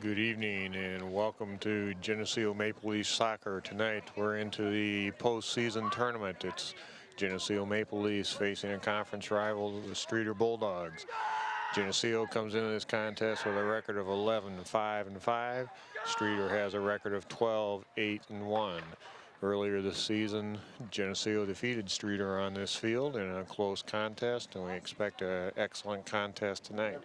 Good evening and welcome to Geneseo Maple Leaf Soccer. Tonight we're into the postseason tournament. It's Geneseo Maple Leafs facing a conference rival, the Streator Bulldogs. Geneseo comes into this contest with a record of 11-5-5. Streator has a record of 12-8-1. Earlier this season, Geneseo defeated Streator on this field in a close contest, and we expect an excellent contest tonight.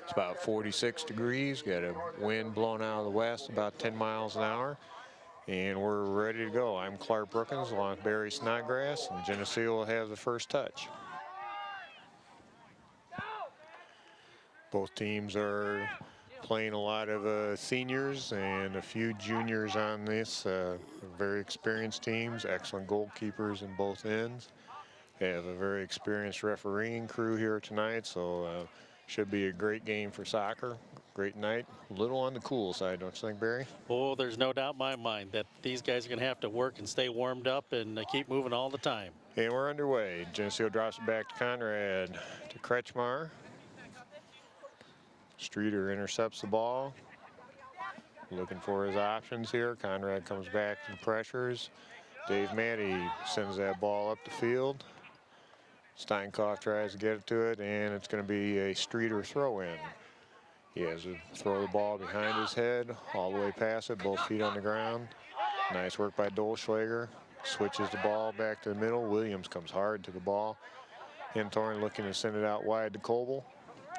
It's about 46 degrees, got a wind blowing out of the west about 10 miles an hour, and we're ready to go. I'm Clark Brookins along with Barry Snodgrass, and Geneseo will have the first touch. Both teams are playing a lot of seniors and a few juniors on this. Very experienced teams, excellent goalkeepers in both ends. They have a very experienced refereeing crew here tonight, so should be a great game for soccer. Great night. A little on the cool side, don't you think, Barry? Oh, there's no doubt in my mind that these guys are going to have to work and stay warmed up and keep moving all the time. And we're underway. Geneseo drops it back to Conrad, to Kretschmar. Streator intercepts the ball. Looking for his options here. Conrad comes back and pressures. Dave Matty sends that ball up the field. Steinkoff tries to get it to it, and it's going to be a Streator throw-in. He has to throw the ball behind his head, all the way past it, both feet on the ground. Nice work by Dolschlager. Switches the ball back to the middle. Williams comes hard to the ball. Hintorn looking to send it out wide to Coble.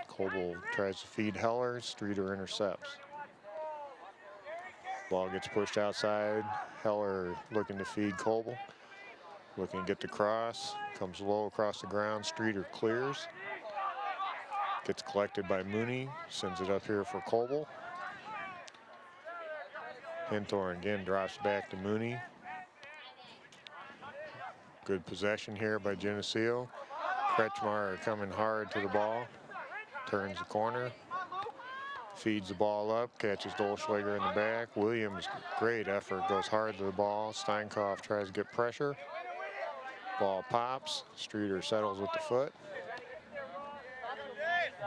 Coble tries to feed Heller. Streator intercepts. Ball gets pushed outside. Heller looking to feed Coble. Looking to get the cross. Comes low across the ground. Streator clears. Gets collected by Mooney. Sends it up here for Coble. Hintorn again drops back to Mooney. Good possession here by Geneseo. Kretschmar coming hard to the ball. Turns the corner. Feeds the ball up. Catches Dolschlager in the back. Williams, great effort. Goes hard to the ball. Steinkoff tries to get pressure. Ball pops. Streator settles with the foot.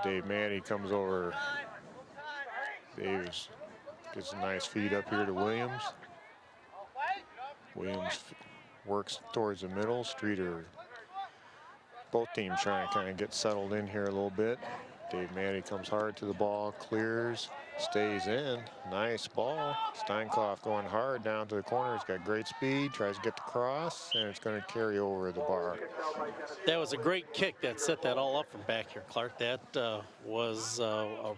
Dave Matty comes over. Davis gets a nice feed up here to Williams. Williams works towards the middle. Streator, both teams trying to kind of get settled in here a little bit. Dave Matty comes hard to the ball, clears, stays in. Nice ball. Steinkoff going hard down to the corner. He's got great speed, tries to get the cross, and it's going to carry over the bar. That was a great kick that set that all up from back here, Clark. That was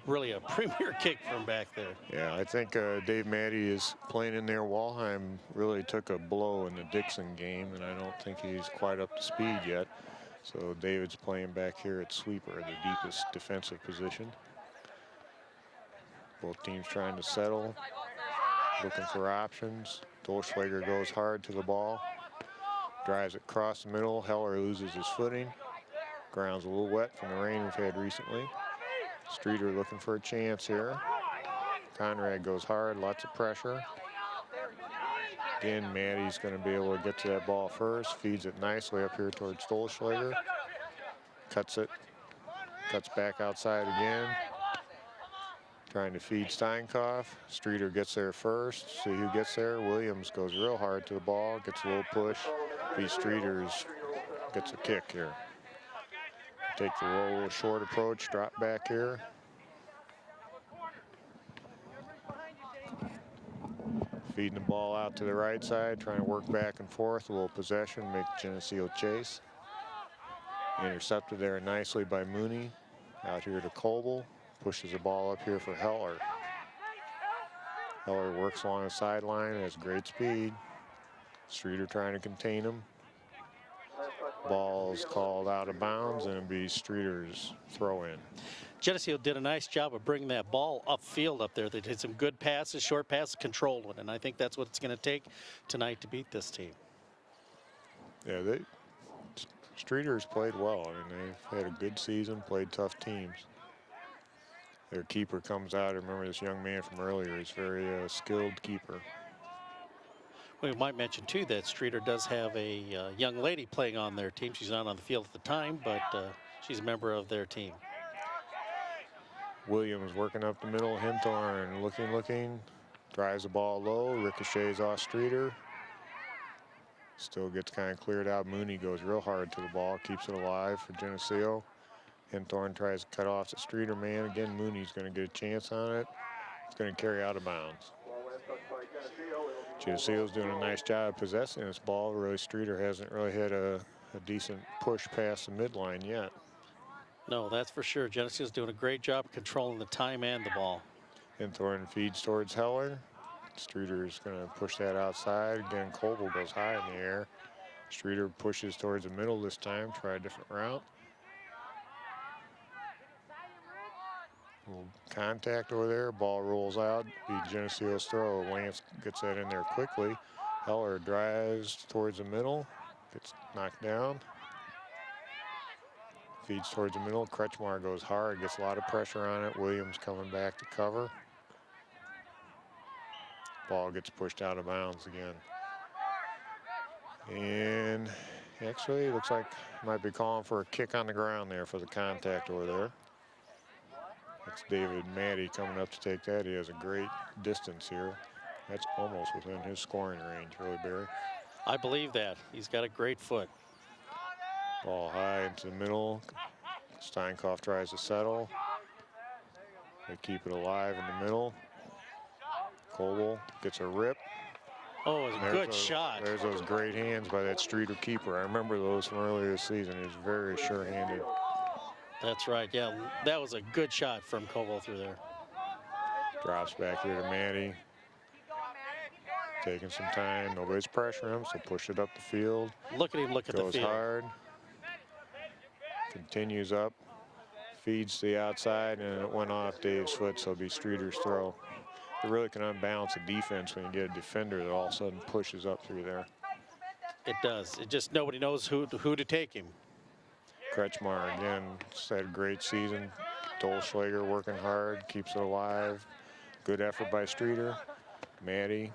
really a premier kick from back there. Yeah, I think Dave Matty is playing in there. Walheim really took a blow in the Dixon game, and I don't think he's quite up to speed yet. So David's playing back here at sweeper, the deepest defensive position. Both teams trying to settle, looking for options. Dolschlager goes hard to the ball, drives it across the middle. Heller loses his footing. Ground's a little wet from the rain we've had recently. Streator looking for a chance here. Conrad goes hard, lots of pressure. Again, Matty's going to be able to get to that ball first. Feeds it nicely up here towards Dolschlager. Cuts it. Cuts back outside again. Trying to feed Steinkoff. Streator gets there first. See who gets there. Williams goes real hard to the ball. Gets a little push. Beats Streator's. Gets a kick here. Take the little short approach. Drop back here. Feeding the ball out to the right side, trying to work back and forth, a little possession, make Geneseo chase. Intercepted there nicely by Mooney. Out here to Coble, pushes the ball up here for Heller. Heller works along the sideline, has great speed. Streator trying to contain him. Ball's called out of bounds, and it'll be Streator's throw in. Geneseo did a nice job of bringing that ball upfield up there. They did some good passes, short passes, controlled one, and I think that's what it's going to take tonight to beat this team. Yeah, Streator's played well. I mean, they've had a good season, played tough teams. Their keeper comes out. I remember this young man from earlier. He's a very skilled keeper. We might mention, too, that Streator does have a young lady playing on their team. She's not on the field at the time, but she's a member of their team. Williams working up the middle. Hinthorn looking. Drives the ball low. Ricochets off Streator. Still gets kind of cleared out. Mooney goes real hard to the ball. Keeps it alive for Geneseo. Hinthorn tries to cut off the Streator man. Again, Mooney's going to get a chance on it. It's going to carry out of bounds. Geneseo's doing a nice job of possessing this ball. Really, Streator hasn't really had a decent push past the midline yet. No, that's for sure. Geneseo's doing a great job controlling the time and the ball. Hinthorn feeds towards Heller. Streeter's going to push that outside. Again, Coble goes high in the air. Streator pushes towards the middle this time. Try a different route. Little contact over there. Ball rolls out. Be Geneseo's throw. Lance gets that in there quickly. Heller drives towards the middle. Gets knocked down. Feeds towards the middle. Kretschmar goes hard. Gets a lot of pressure on it. Williams coming back to cover. Ball gets pushed out of bounds again. And actually, it looks like might be calling for a kick on the ground there for the contact over there. That's David Matty coming up to take that. He has a great distance here. That's almost within his scoring range, really, Barry. I believe that. He's got a great foot. Ball high into the middle. Steinkopf tries to settle. They keep it alive in the middle. Coble gets a rip. Oh, it's a good shot. There's those great hands by that Streator keeper. I remember those from earlier this season. He was very sure-handed. That's right, yeah. That was a good shot from Coble through there. Drops back here to Matty. Taking some time. Nobody's pressuring him, so push it up the field. Look at him look at the field. Goes hard. Continues up. Feeds to the outside, and it went off Dave's foot, so it'll be Streeter's throw. It really can unbalance a defense when you get a defender that all of a sudden pushes up through there. It does. It just nobody knows who to take him. Kretschmar again just had a great season. Dolschlager working hard, keeps it alive. Good effort by Streator. Matty,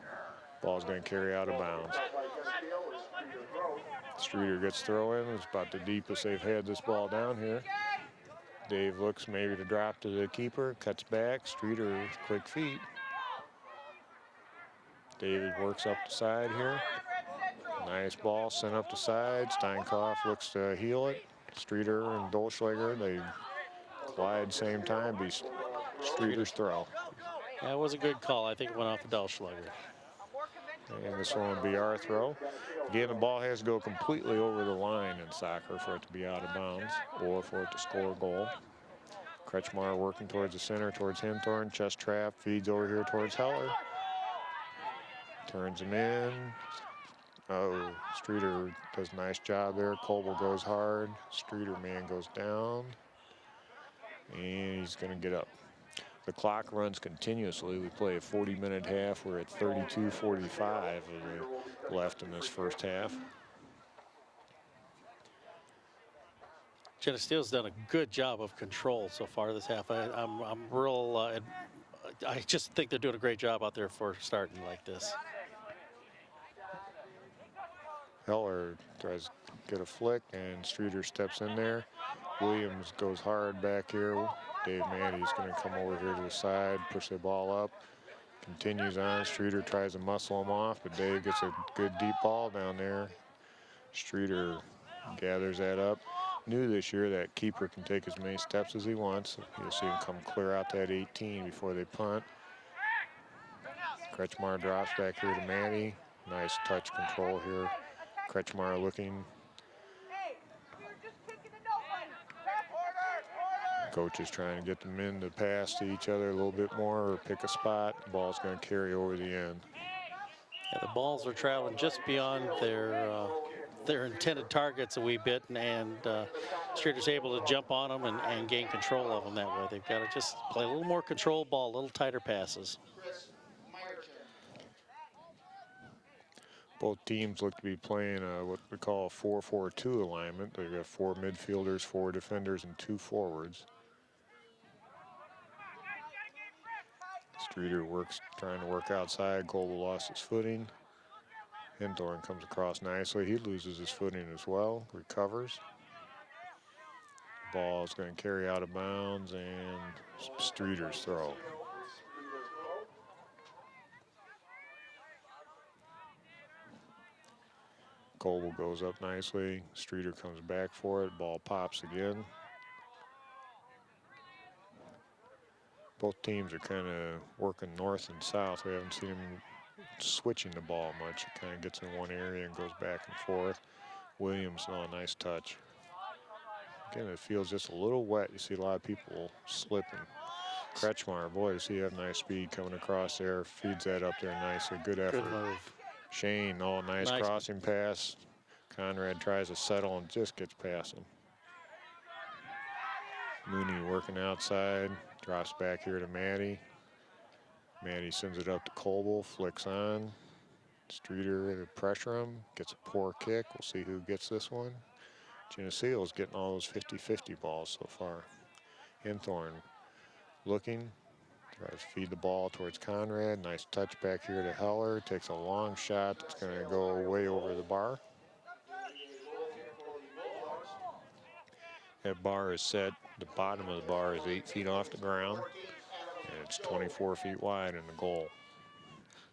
ball's going to carry out of bounds. Streator gets throw in. It's about the deepest they've had this ball down here. Dave looks maybe to drop to the keeper, cuts back. Streator with quick feet. David works up the side here. Nice ball sent up the side. Steinkopf looks to heel it. Streator and Dolschlager, they collide same time. Be Streeter's throw. That was a good call. I think it went off the Dolschlager. And this one will be our throw. Again, the ball has to go completely over the line in soccer for it to be out of bounds or for it to score a goal. Kretschmar working towards the center, towards Hinthorn. Chest trap, feeds over here towards Heller. Turns him in. Oh, Streator does a nice job there. Coble goes hard. Streator man goes down. And he's going to get up. The clock runs continuously. We play a 40-minute half. We're at 32:45 left in this first half. Geneseo's done a good job of control so far this half. I'm real. I just think they're doing a great job out there for starting like this. Heller tries to get a flick, and Streator steps in there. Williams goes hard back here. Dave Matty's going to come over here to the side, push the ball up. Continues on. Streator tries to muscle him off, but Dave gets a good deep ball down there. Streator gathers that up. New this year that keeper can take as many steps as he wants. You'll see him come clear out that 18 before they punt. Kretschmar drops back here to Matty. Nice touch control here. Kretschmar looking. Coach is trying to get the men to pass to each other a little bit more or pick a spot. The ball's going to carry over the end. Yeah, the balls are traveling just beyond their intended targets a wee bit, and Streator's able to jump on them and gain control of them that way. They've got to just play a little more control ball, a little tighter passes. Both teams look to be playing what we call a 4-4-2 alignment. They've got 4 midfielders, 4 defenders, and 2 forwards. Streator trying to work outside. Coble lost his footing. Hinthorn comes across nicely. He loses his footing as well, recovers. Ball is going to carry out of bounds, and Streeter's throw. Coble goes up nicely. Streeter comes back for it. Ball pops again. Both teams are kind of working north and south. We haven't seen them switching the ball much. It kind of gets in one area and goes back and forth. Williams, oh, nice touch. Again, it feels just a little wet. You see a lot of people slipping. Kretschmar, boy, does he have nice speed coming across there. Feeds that up there nicely. Good effort. Good move. Shane, oh, nice crossing pass. Conrad tries to settle and just gets past him. Mooney working outside. Drops back here to Maddie. Maddie sends it up to Coble. Flicks on. Streeter to pressure him. Gets a poor kick. We'll see who gets this one. Geneseo is getting all those 50-50 balls so far. Hinthorn looking. Tries to feed the ball towards Conrad. Nice touch back here to Heller. Takes a long shot that's going to go way over the bar. That bar is set. The bottom of the bar is 8 feet off the ground. And it's 24 feet wide in the goal.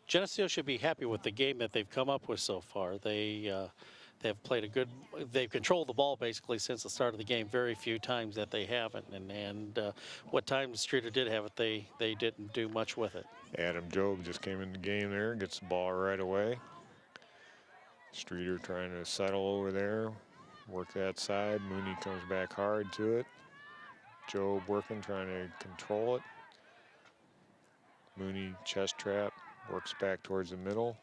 Geneseo should be happy with the game that they've come up with so far. They've played a good, they've controlled the ball basically since the start of the game. Very few times that they haven't. And what times Streator did have it, they didn't do much with it. Adam Job just came in the game there, gets the ball right away. Streator trying to settle over there, work that side. Mooney comes back hard to it. Job working, trying to control it. Mooney chest trap, works back towards the middle.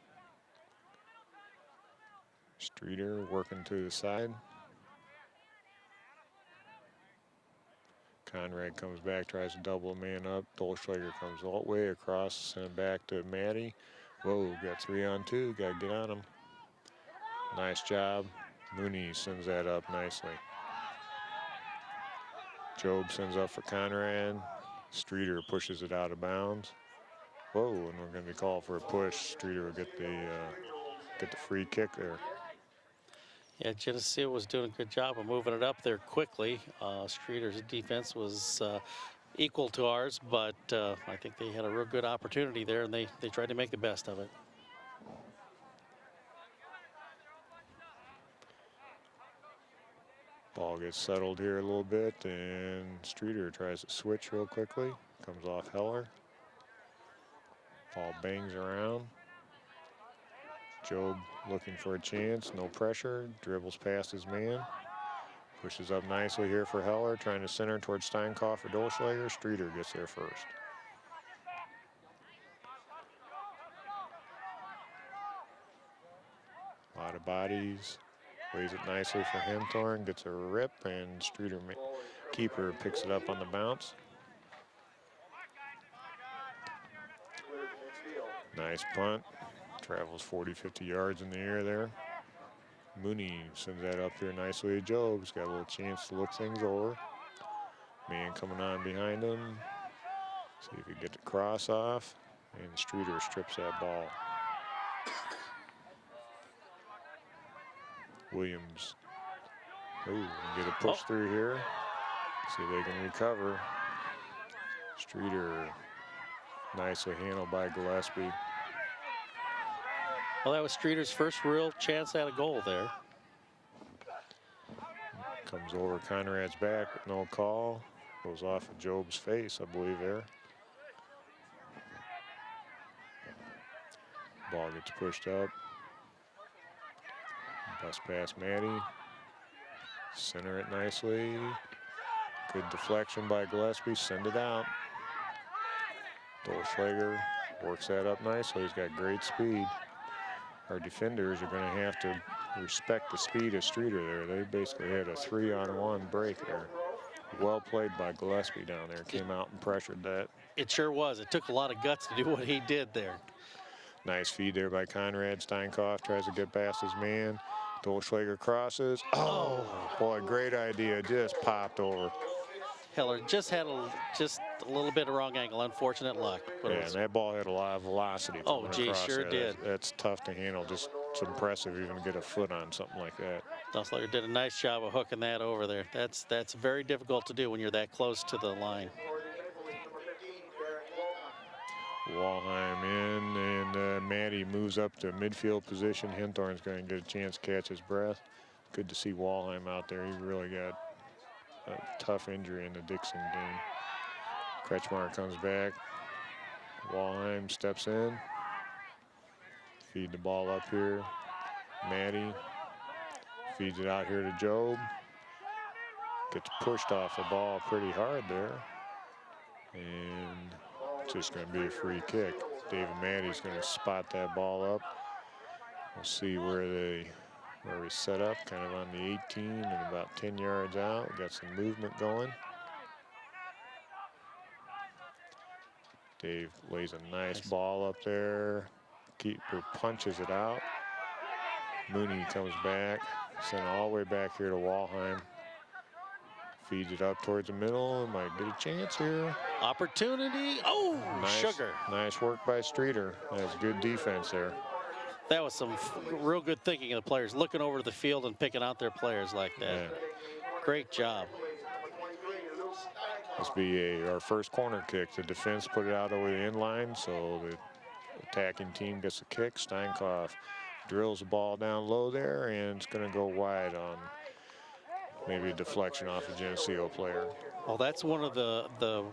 Streator working to the side. Conrad comes back, tries to double a man up. Dolschlager comes all the way across, sent it back to Maddie. Whoa, got 3 on 2, got to get on him. Nice job. Mooney sends that up nicely. Job sends up for Conrad. Streator pushes it out of bounds. Whoa, and we're going to be called for a push. Streator will get the free kick there. Yeah, Geneseo was doing a good job of moving it up there quickly. Streator's defense was equal to ours, but I think they had a real good opportunity there, and they tried to make the best of it. Ball gets settled here a little bit, and Streator tries to switch real quickly. Comes off Heller. Ball bangs around. Job looking for a chance, no pressure. Dribbles past his man. Pushes up nicely here for Heller, trying to center towards Steinkoff or Dolschlager. Streator gets there first. A lot of bodies. Plays it nicely for Hinthorn, gets a rip, and Streator keeper picks it up on the bounce. Nice punt. Travels 40-50 yards in the air there. Mooney sends that up here nicely to Job. He's got a little chance to look things over. Man coming on behind him. See if he can get the cross off. And Streator strips that ball. Williams. Ooh, get a push through here. See if they can recover. Streator nicely handled by Gillespie. Well, that was Streator's first real chance at a goal there. Comes over Conrad's back with no call. Goes off of Job's face, I believe there. Ball gets pushed up. Bust past Maddie. Center it nicely. Good deflection by Gillespie. Send it out. Dolschlager works that up nicely. He's got great speed. Our defenders are going to have to respect the speed of Streator there. They basically had a 3-on-1 break there. Well played by Gillespie down there. Came out and pressured that. It sure was. It took a lot of guts to do what he did there. Nice feed there by Conrad. Steinkoff tries to get past his man. Dolschlager crosses. Oh, boy, great idea. Just popped over. Heller just had a little bit of wrong angle. Unfortunate luck. But Yeah, and that ball had a lot of velocity. Oh, gee, sure did. That's tough to handle. Just it's impressive even to get a foot on something like that. Dussler did a nice job of hooking that over there. That's very difficult to do when you're that close to the line. Walheim in, and Maddie moves up to midfield position. Hinthorn's going to get a chance to catch his breath. Good to see Walheim out there. He really got a tough injury in the Dixon game. Kretschmar comes back. Walheim steps in. Feed the ball up here. Maddie feeds it out here to Job. Gets pushed off the ball pretty hard there. And it's just going to be a free kick. David Maddie's going to spot that ball up. We'll see where we set up, kind of on the 18 and about 10 yards out. We got some movement going. Dave lays a nice ball up there. Keeper punches it out. Mooney comes back, sent all the way back here to Walheim. Feeds it up towards the middle. Might get a chance here. Opportunity. Oh, sugar. Nice work by Streator. That's good defense there. That was some real good thinking of the players, looking over the field and picking out their players like that. Yeah. Great job. This will be our first corner kick. The defense put it out over the end line, so the attacking team gets a kick. Steinkoff drills the ball down low there, and it's going to go wide on maybe a deflection off a Geneseo player. Well, that's one of the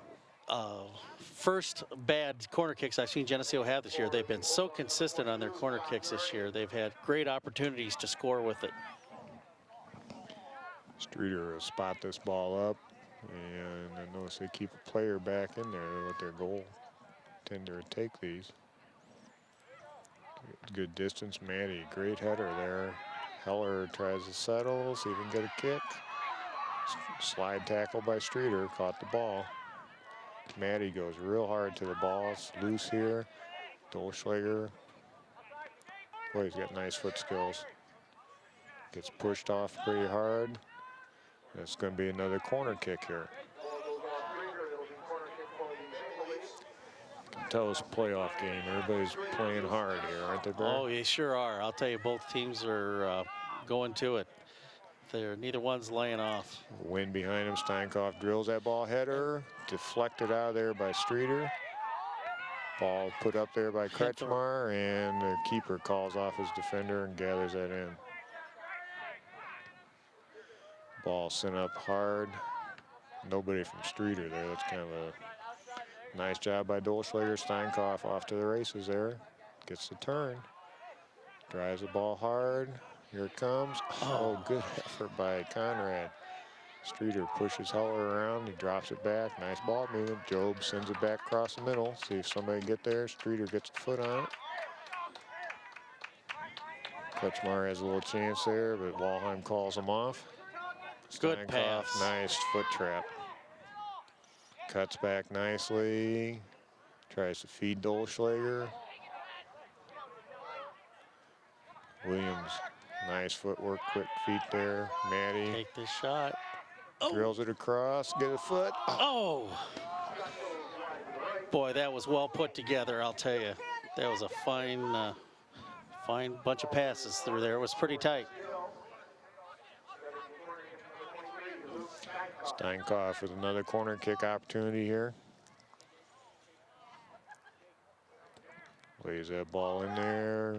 first bad corner kicks I've seen Geneseo have this year. They've been so consistent on their corner kicks this year. They've had great opportunities to score with it. Streator will spot this ball up, and I notice they keep a player back in there with their goal tender to take these. Good distance. Maddie, great header there. Heller tries to settle, see if he can get a kick. Slide tackle by Streator, caught the ball. Maddie goes real hard to the ball. It's loose here. Dolschlager. Boy, he's got nice foot skills. Gets pushed off pretty hard. It's going to be another corner kick here. You can tell it's a playoff game. Everybody's playing hard here, aren't they, Barry? Oh, they sure are. I'll tell you, both teams are going to it. Neither one's laying off. Wind behind him. Steinkoff drills that ball. Header deflected out of there by Streator. Ball put up there by Kretschmar, and the keeper calls off his defender and gathers that in. Ball sent up hard. Nobody from Streator there. That's kind of a nice job by Dolschlager. Steinkoff off to the races there. Gets the turn. Drives the ball hard. Here it comes. Oh, good effort by Conrad. Streator pushes Heller around. He drops it back. Nice ball movement. Job sends it back across the middle. See if somebody can get there. Streator gets a foot on it. Kretschmar has a little chance there, but Walheim calls him off. Good pass. Nice foot trap. Cuts back nicely. Tries to feed Dolschlager. Williams, nice footwork, quick feet there. Maddie Take this shot. drills it across, get a foot. Oh! Boy, that was well put together, I'll tell you. That was a fine, fine bunch of passes through there. It was pretty tight. Steinkoff with another corner kick opportunity here. Lays that ball in there.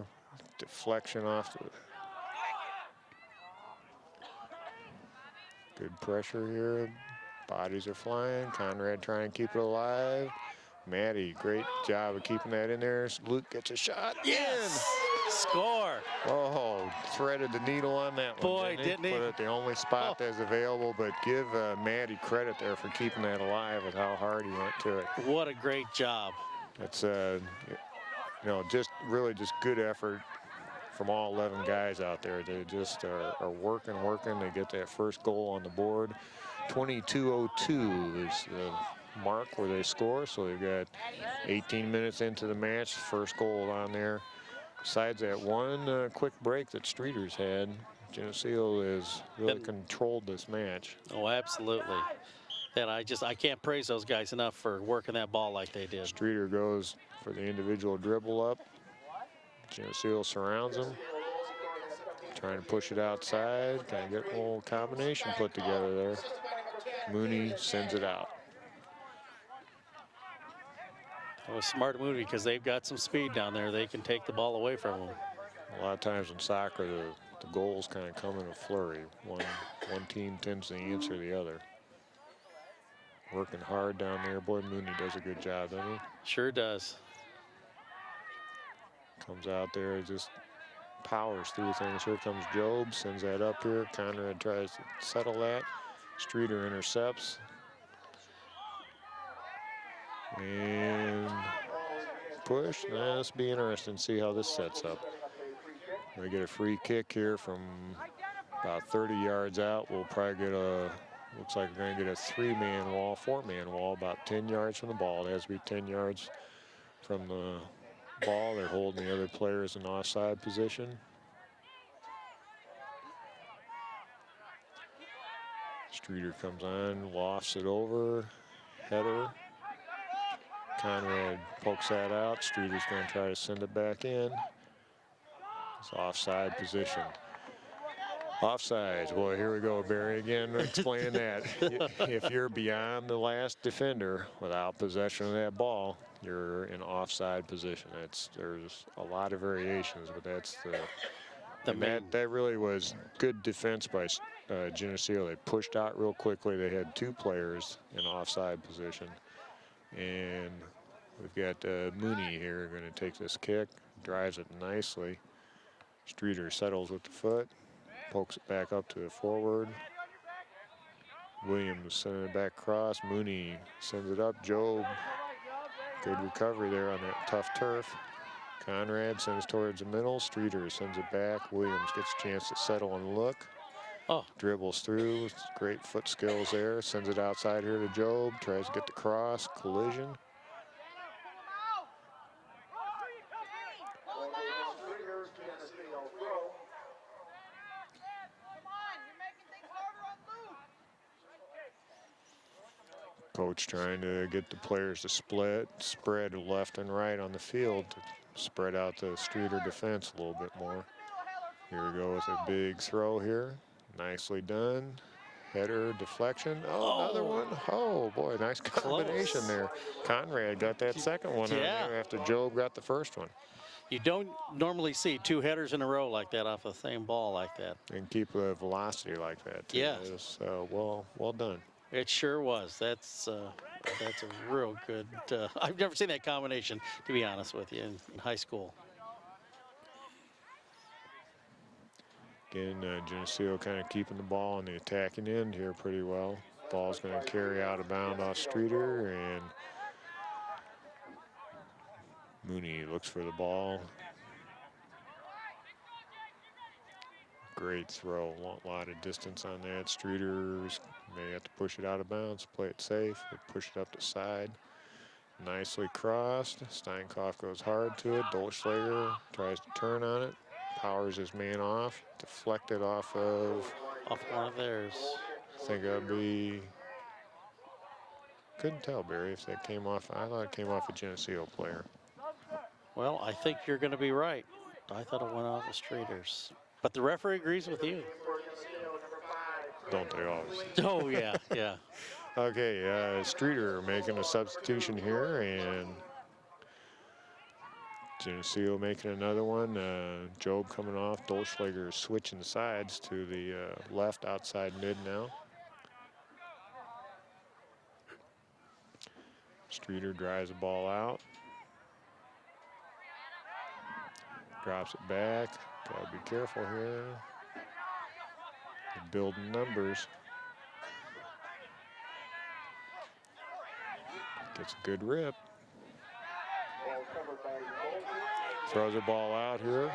Deflection off the. Good pressure here. Bodies are flying. Conrad trying to keep it alive. Maddie, great job of keeping that in there. Luke gets a shot. Yes! Score! Oh, threaded the needle on that one. Boy, didn't he? Put it at the only spot that's available, but give Maddie credit there for keeping that alive with how hard he went to it. What a great job. That's, you know, just really just good effort from all 11 guys out there. They just are working. They get that first goal on the board. 22:02 is the mark where they score, so they've got 18 minutes into the match. First goal on there. Besides that one quick break that Streator's had, Geneseo has really controlled this match. Oh, absolutely. And I can't praise those guys enough for working that ball like they did. Streator goes for the individual dribble up. Geneseo surrounds him. trying to push it outside. Kind of get a little combination put together there. Mooney sends it out. It was a smart move because they've got some speed down there. They can take the ball away from them. A lot of times in soccer, the goals kind of come in a flurry. One team tends to answer the other. Working hard down there. Boy, Mooney does a good job, doesn't he? Sure does. Comes out there, just powers through things. Here comes Job, sends that up here. Conrad tries to settle that. Streator intercepts. And push. Now, this will be interesting to see how this sets up. We get a free kick here from about 30 yards out. We'll probably get looks like we're going to get a 3-man wall, 4-man wall, about 10 yards from the ball. It has to be 10 yards from the ball. They're holding the other players in offside position. Streator comes on, lofts it over, header. Conrad pokes that out. Streeter's going to try to send it back in. It's offside position. Offsides. Boy, here we go, Barry, again explaining that. If you're beyond the last defender without possession of that ball, you're in offside position. There's a lot of variations, but that's that really was good defense by Geneseo. They pushed out real quickly. They had 2 players in offside position. And we've got Mooney here going to take this kick, drives it nicely. Streator settles with the foot, pokes it back up to the forward. Williams sending it back across. Mooney sends it up. Job, good recovery there on that tough turf. Conrad sends towards the middle. Streator sends it back. Williams gets a chance to settle and look. Oh. Dribbles through. Great foot skills there. Sends it outside here to Job. Tries to get the cross. Collision. Coach trying to get the players to spread left and right on the field to spread out the Streator defense a little bit more. Here we go with a big throw here. Nicely done. Header, deflection. Oh, another one. Oh, boy, nice combination Close. there. Conrad got that second one on there after Job got the first one. You don't normally see 2 headers in a row like that off the same ball like that. And keep the velocity like that, too. Yeah. Well done. It sure was. That's a real good. I've never seen that combination, to be honest with you, in high school. Again, Geneseo kind of keeping the ball on the attacking end here pretty well. Ball's going to carry out of bound off Streator, and Mooney looks for the ball. Great throw, a lot of distance on that. Streeter's may have to push it out of bounds, play it safe, push it up the side. Nicely crossed. Steinkoff goes hard to it. Dolschlager tries to turn on it, powers his man off, deflected off one of theirs. I think that'd be, couldn't tell, Barry, if that came off. I thought it came off a Geneseo player. Well, I think you're going to be right. I thought it went off the Streetors. But the referee agrees with you. Don't they always? Oh, yeah, yeah. Okay, Streator making a substitution here, and Geneseo making another one. Job coming off. Dolschlager switching sides to the left outside mid now. Streator drives the ball out. Drops it back. Gotta be careful here. They're building numbers. Gets a good rip. Throws the ball out here.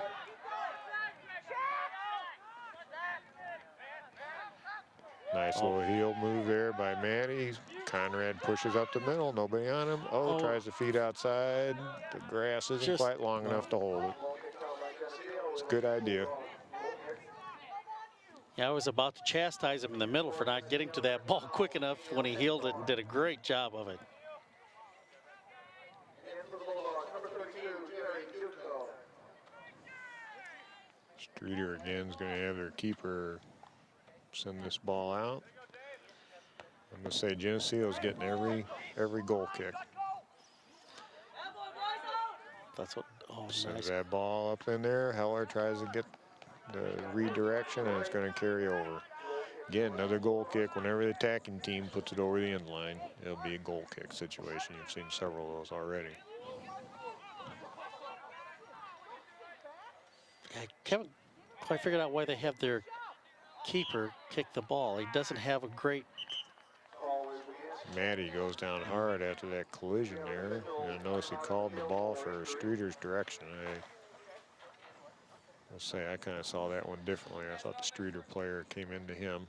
Nice little heel move there by Matty. Conrad pushes up the middle. Nobody on him. Oh, tries to feed outside. The grass isn't quite long enough to hold it. It's a good idea. Yeah, I was about to chastise him in the middle for not getting to that ball quick enough when he heeled it and did a great job of it. Streator again is going to have their keeper send this ball out. I'm going to say Geneseo's getting every goal kick. That's what. Oh, Sends nice. that ball up in there. Heller tries to get the redirection, and it's going to carry over. Again, another goal kick. Whenever the attacking team puts it over the end line, it'll be a goal kick situation. You've seen several of those already. I haven't quite figured out why they have their keeper kick the ball. He doesn't have a great. Maddie goes down hard after that collision there. And notice he called the ball for Streeter's direction. I'll say I kind of saw that one differently. I thought the Streator player came into him.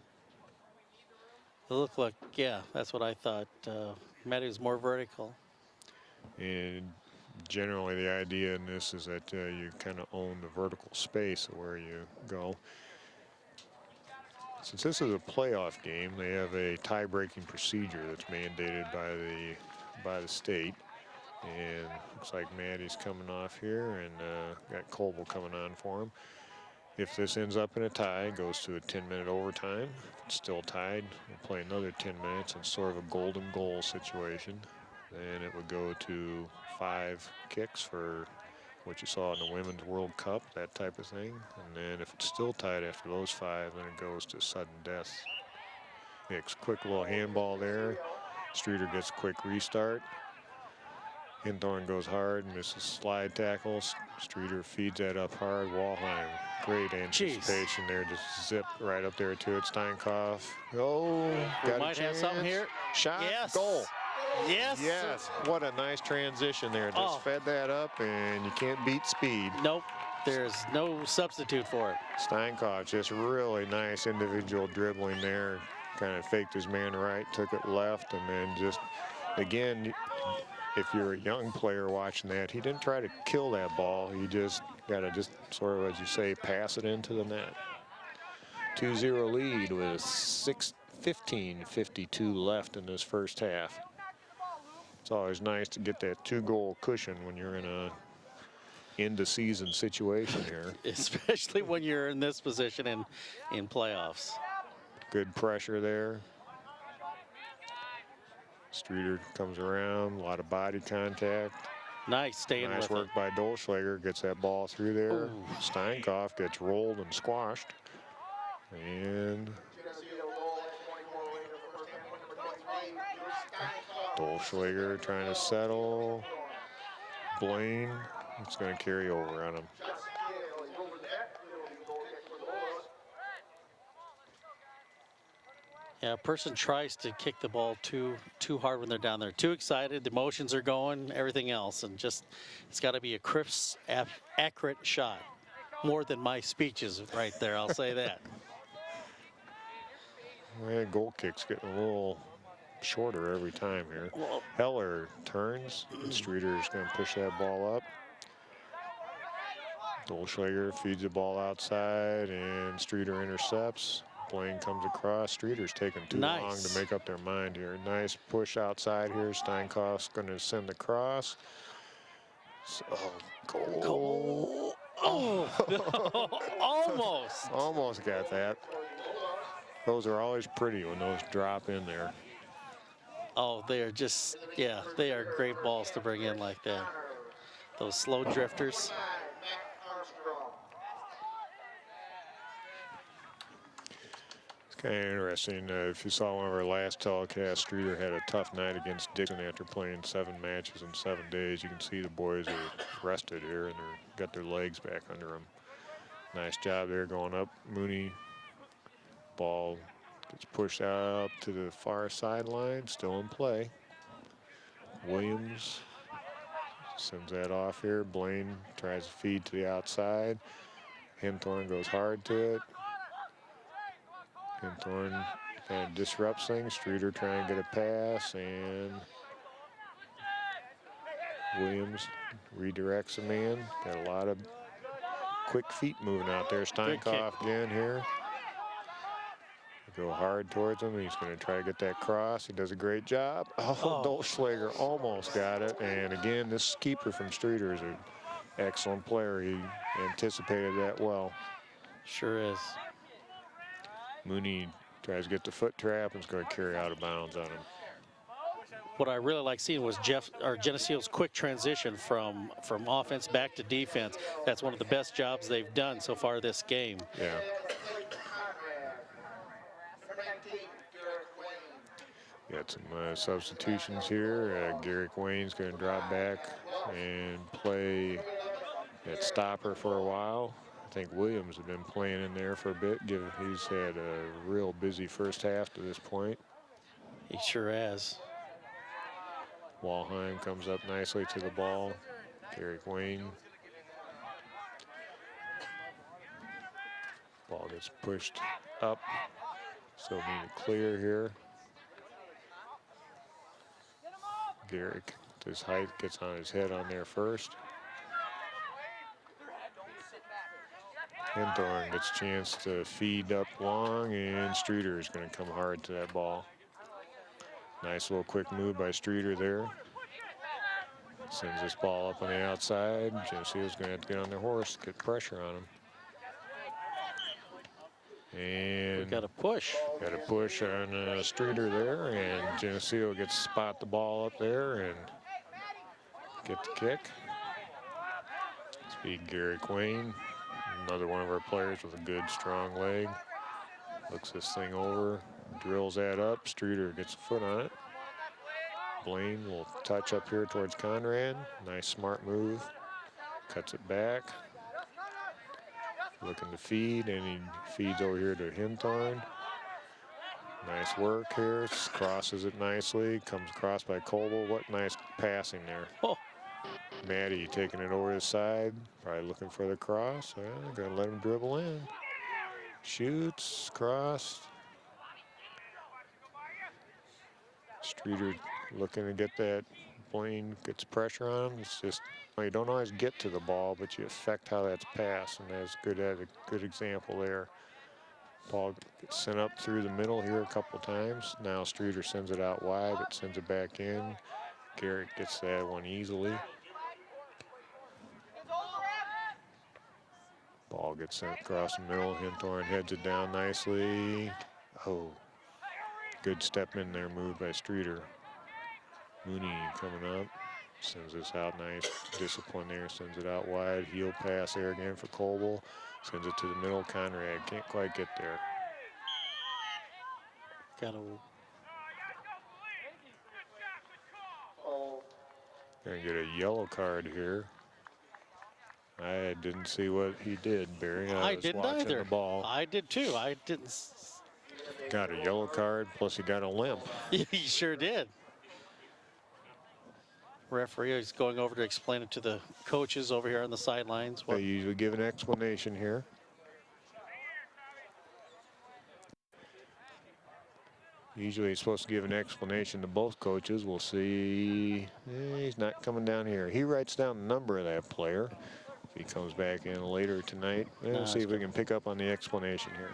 It looked like, yeah, that's what I thought. Matty was more vertical. And generally the idea in this is that you kind of own the vertical space of where you go. Since this is a playoff game, they have a tie-breaking procedure that's mandated by the state. And looks like Maddie's coming off here, and got Colville coming on for him. If this ends up in a tie, it goes to a 10-minute overtime. If it's still tied, we'll play another 10 minutes in sort of a golden goal situation. Then it would go to 5 kicks for what you saw in the Women's World Cup, that type of thing. And then if it's still tied after those 5, then it goes to sudden death. It's quick little handball there. Streator gets a quick restart. Hinthorn goes hard, misses slide tackles. Streator feeds that up hard. Walheim, great anticipation there, just zip right up there to it. Steinkopf, oh, We got might a have something chance. here. Shot, Yes. goal. Yes. Yes, what a nice transition there. Just fed that up, and you can't beat speed. Nope. There's no substitute for it. Steinkopf, just really nice individual dribbling there. Kind of faked his man right, took it left, and then just, again, if you're a young player watching that, he didn't try to kill that ball. You just got to just sort of, as you say, pass it into the net. 2-0 lead with 15:52 left in this first half. It's always nice to get that 2-goal cushion when you're in a end-of-season situation here. Especially when you're in this position in playoffs. Good pressure there. Streator comes around, a lot of body contact. Nice staying Nice with work it. by Dolschlager, gets that ball through there. Ooh. Steinkopf gets rolled and squashed. And Dolschlager trying to settle. Blaine, it's going to carry over on him. Yeah, a person tries to kick the ball too hard when they're down there. Too excited, the emotions are going, everything else, and just it's got to be a crisp, accurate shot. More than my speeches right there, I'll say that. Yeah, goal kick's getting a little shorter every time here. Well, Heller turns. Streeter's going to push that ball up. Dolschlager feeds the ball outside, and Streator intercepts. Blaine comes across. Streeter's taking too long to make up their mind here. Nice push outside here. Steinkopf's going to send the cross. So, goal. Oh, almost. Almost got that. Those are always pretty when those drop in there. Oh, they are just, yeah, they are great balls to bring in like that. Those slow drifters. Kind of interesting. If you saw one of our last telecasts, Streator had a tough night against Dixon after playing 7 matches in 7 days. You can see the boys are rested here and they're got their legs back under them. Nice job there going up. Mooney, ball gets pushed out to the far sideline, still in play. Williams sends that off here. Blaine tries to feed to the outside. Hinthorn goes hard to it. Hinthorn kind of disrupts things. Streator trying to get a pass, and Williams redirects a man. Got a lot of quick feet moving out there. Steinkopf again here. Go hard towards him. He's going to try to get that cross. He does a great job. Oh, Dolschlager almost got it. And again, this keeper from Streator is an excellent player. He anticipated that well. Sure is. Mooney tries to get the foot trap and is going to carry out of bounds on him. What I really like seeing was Geneseo's quick transition from offense back to defense. That's one of the best jobs they've done so far this game. Yeah. Got some substitutions here. Garrick Wayne's going to drop back and play at stopper for a while. I think Williams has been playing in there for a bit. He's had a real busy first half to this point. He sure has. Walheim comes up nicely to the ball. Garrick Wayne. Ball gets pushed up. So we need to clear here. Garrick, his height, gets on his head on there first. Hinthorn gets a chance to feed up long, and Streator is going to come hard to that ball. Nice little quick move by Streator there. Sends this ball up on the outside. Geneseo's going to have to get on their horse, get pressure on him. And we got a push. Got a push on Streator there, and Geneseo gets to spot the ball up there and get the kick. Speed Garrick Wayne, another one of our players with a good strong leg. Looks this thing over, drills that up. Streator gets a foot on it. Blaine will touch up here towards Conrad. Nice smart move. Cuts it back. Looking to feed, and he feeds over here to Hinthorn. Nice work here. Crosses it nicely. Comes across by Coble. What nice passing there. Oh. Maddie taking it over the side. Probably looking for the cross. Well, gonna let him dribble in. Shoots, crossed. Streator looking to get that. Blaine gets pressure on him. It's just, well, you don't always get to the ball, but you affect how that's passed, and that's good at a good example there. Ball gets sent up through the middle here a couple times. Now Streator sends it out wide, but sends it back in. Garrett gets that one easily. Ball gets sent across the middle. Hinthorn heads it down nicely. Oh, good step in there move by Streator. Mooney coming up, sends this out nice. Discipline there, sends it out wide. Heel pass there again for Coble. Sends it to the middle. Conrad can't quite get there. Gonna get a yellow card here. I didn't see what he did, Barry. I was didn't watching either. The ball. I did too. I didn't. Got a yellow card, plus he got a limp. He sure did. Referee is going over to explain it to the coaches over here on the sidelines. They usually give an explanation here. Usually he's supposed to give an explanation to both coaches. We'll see. He's not coming down here. He writes down the number of that player. If he comes back in later tonight, we'll see if we can pick up on the explanation here.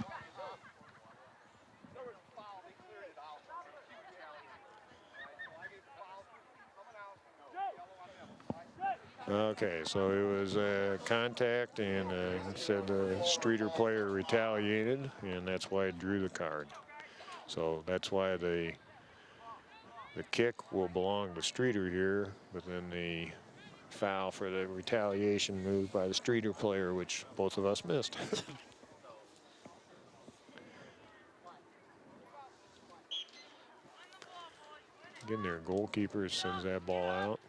Okay, so it was contact, and he said the Streator player retaliated, and that's why it drew the card. So that's why the kick will belong to Streator here, but then the foul for the retaliation move by the Streator player, which both of us missed. Again, their goalkeeper sends that ball out.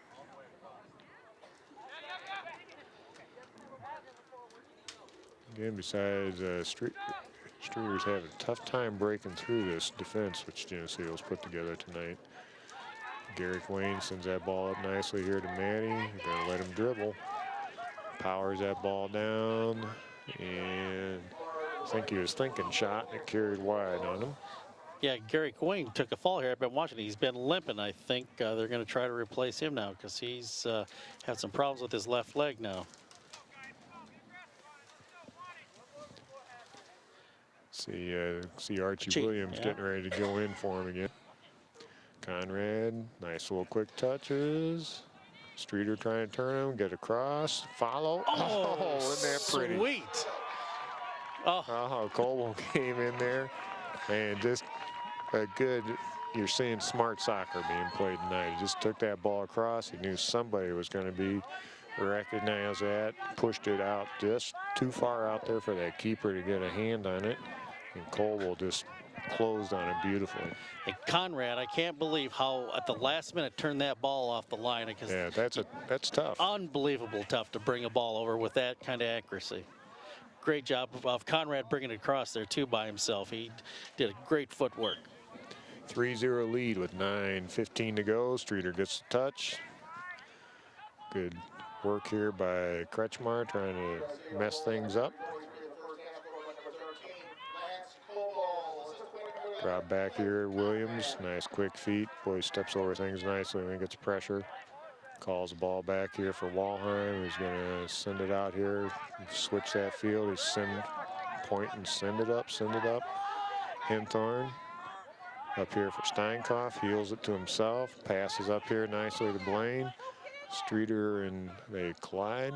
Again, besides Streator's having a tough time breaking through this defense, which Geneseo's put together tonight. Garrick Wayne sends that ball up nicely here to Manny. They're gonna let him dribble. Powers that ball down, and I think he was thinking shot, and it carried wide on him. Yeah, Garrick Wayne took a fall here. I've been watching. He's been limping. I think they're going to try to replace him now because he's had some problems with his left leg now. See Archie Williams getting ready to go in for him again. Conrad, nice little quick touches. Streator trying to turn him, get across, follow. Oh, isn't that pretty? Sweet. Oh, Colwell came in there, and just a good, you're seeing smart soccer being played tonight. He just took that ball across. He knew somebody was going to be recognized that, pushed it out just too far out there for that keeper to get a hand on it, and Colwell just closed on it beautifully. And Conrad, I can't believe how at the last minute turned that ball off the line. Because Yeah, that's tough. unbelievable tough to bring a ball over with that kind of accuracy. Great job of Conrad bringing it across there too by himself. He did a great footwork. 3-0 lead with 9:15 to go. Streator gets the touch. Good work here by Kretschmar trying to mess things up. Drop back here, Williams. Nice quick feet. Boy, steps over things nicely when he gets pressure. Calls the ball back here for Walheim. He's going to send it out here. Switch that field. He's point and send it up, Hinthorn up here for Steinkoff. Heels it to himself. Passes up here nicely to Blaine. Streator and they collide.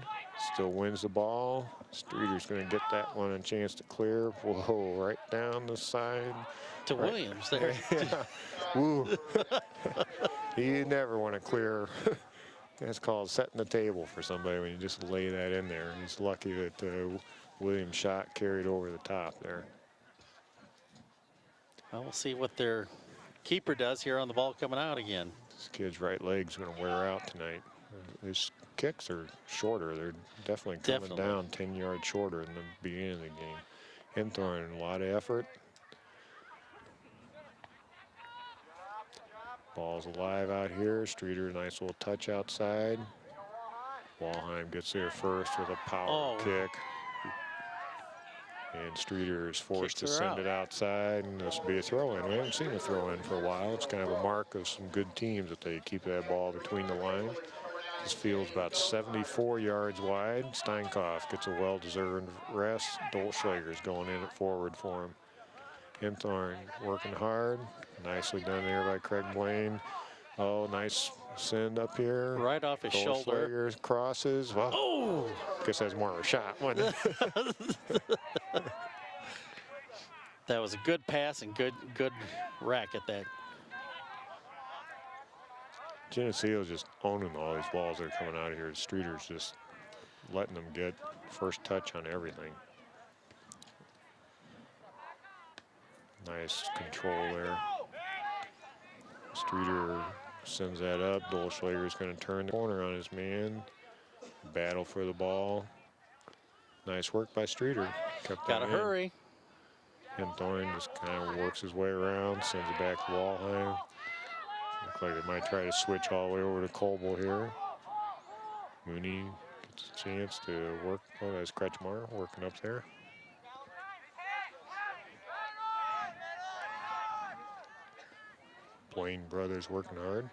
Still wins the ball. Streeter's going to get that one a chance to clear. Whoa, right down the side. To right. Williams there. Yeah. Woo. You never want to clear. That's called setting the table for somebody when you just lay that in there. He's lucky that Williams' shot carried over the top there. Well, we'll see what their keeper does here on the ball coming out again. This kid's right leg's going to wear out tonight. His kicks are shorter. They're definitely coming down 10 yards shorter than the beginning of the game. Hinthorn, a lot of effort. Ball's alive out here. Streator, nice little touch outside. Walheim gets there first with a power kick. And Streator is forced to send it outside, and this will be a throw-in. We haven't seen a throw-in for a while. It's kind of a mark of some good teams that they keep that ball between the lines. This field's about 74 yards wide. Steinkoff gets a well-deserved rest. Dolschlager's going in it forward for him. Hinthorn working hard. Nicely done there by Craig Blaine. Oh, nice send up here. Right off his shoulder. Dolschlager crosses. Well, guess that's more of a shot, wasn't it? That was a good pass and good rack at that. Geneseo's just owning all these balls that are coming out of here. Streeter's just letting them get first touch on everything. Nice control there. Streator sends that up. Dolschlager's going to turn the corner on his man. Battle for the ball. Nice work by Streator. Gotta hurry. Hinthorn just kind of works his way around, sends it back to Walheim. Looks like they might try to switch all the way over to Colwell here. Mooney gets a chance to work. Oh, that's Kretschmar working up there. Blaine brothers working hard.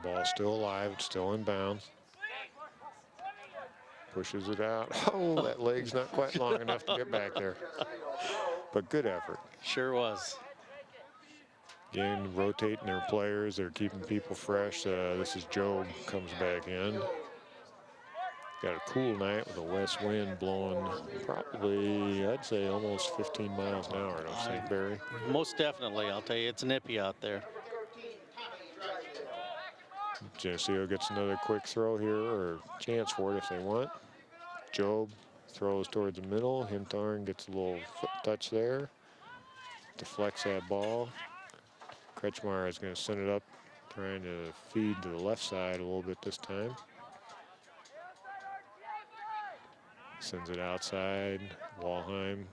Ball still alive. It's still in bounds. Pushes it out. Oh, that leg's not quite long enough to get back there. But good effort. Sure was. Again, rotating their players. They're keeping people fresh. This is Job comes back in. Got a cool night with a west wind blowing probably, I'd say, almost 15 miles an hour at St. Barry. Most definitely. I'll tell you, it's nippy out there. Geneseo gets another quick throw here, or chance for it if they want. Job throws towards the middle. Hinthorn gets a little foot touch there. Deflects that ball. Kretschmar is going to send it up, trying to feed to the left side a little bit this time. Sends it outside. Walheim.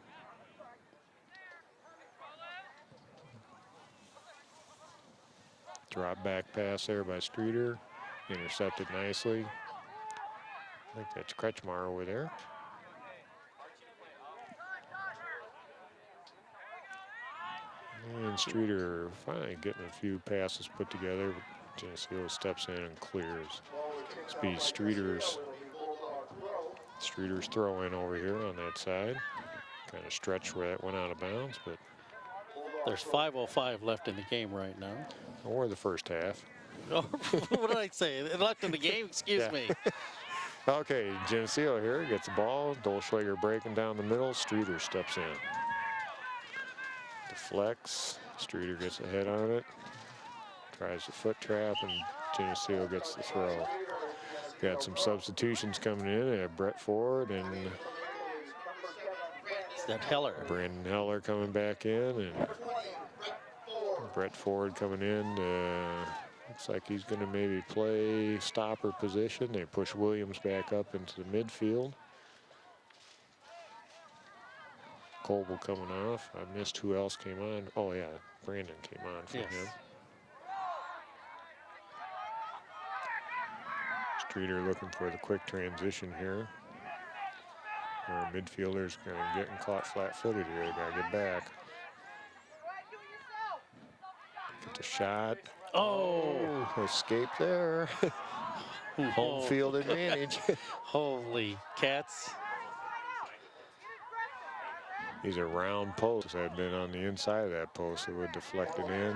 Drop back pass there by Streator. Intercepted nicely. I think that's Kretschmar over there. And Streator finally getting a few passes put together. Geneseo steps in and clears. Speed Streator's throw in over here on that side. Kind of stretched where that went out of bounds, but there's 5:05 left in the game right now. Or the first half. What did I say? Left in the game? Excuse me. Okay, Geneseo here gets the ball. Dolschlager breaking down the middle. Streator steps in. Deflects. Streator gets a head on it. Tries the foot trap, and Geneseo gets the throw. Got some substitutions coming in. Brett Ford and Is that Heller? Brandon Heller coming back in, and Brett Ford coming in. Looks like he's going to maybe play stopper position. They push Williams back up into the midfield. Coble coming off. I missed who else came on. Oh, yeah, Brandon came on for him. Streator looking for the quick transition here. Our midfielder's kind of getting caught flat-footed here. They got to get back. Get the shot. Oh! Escape there. Home field advantage. Holy cats. These are round posts that have been on the inside of that post. It would deflect it in.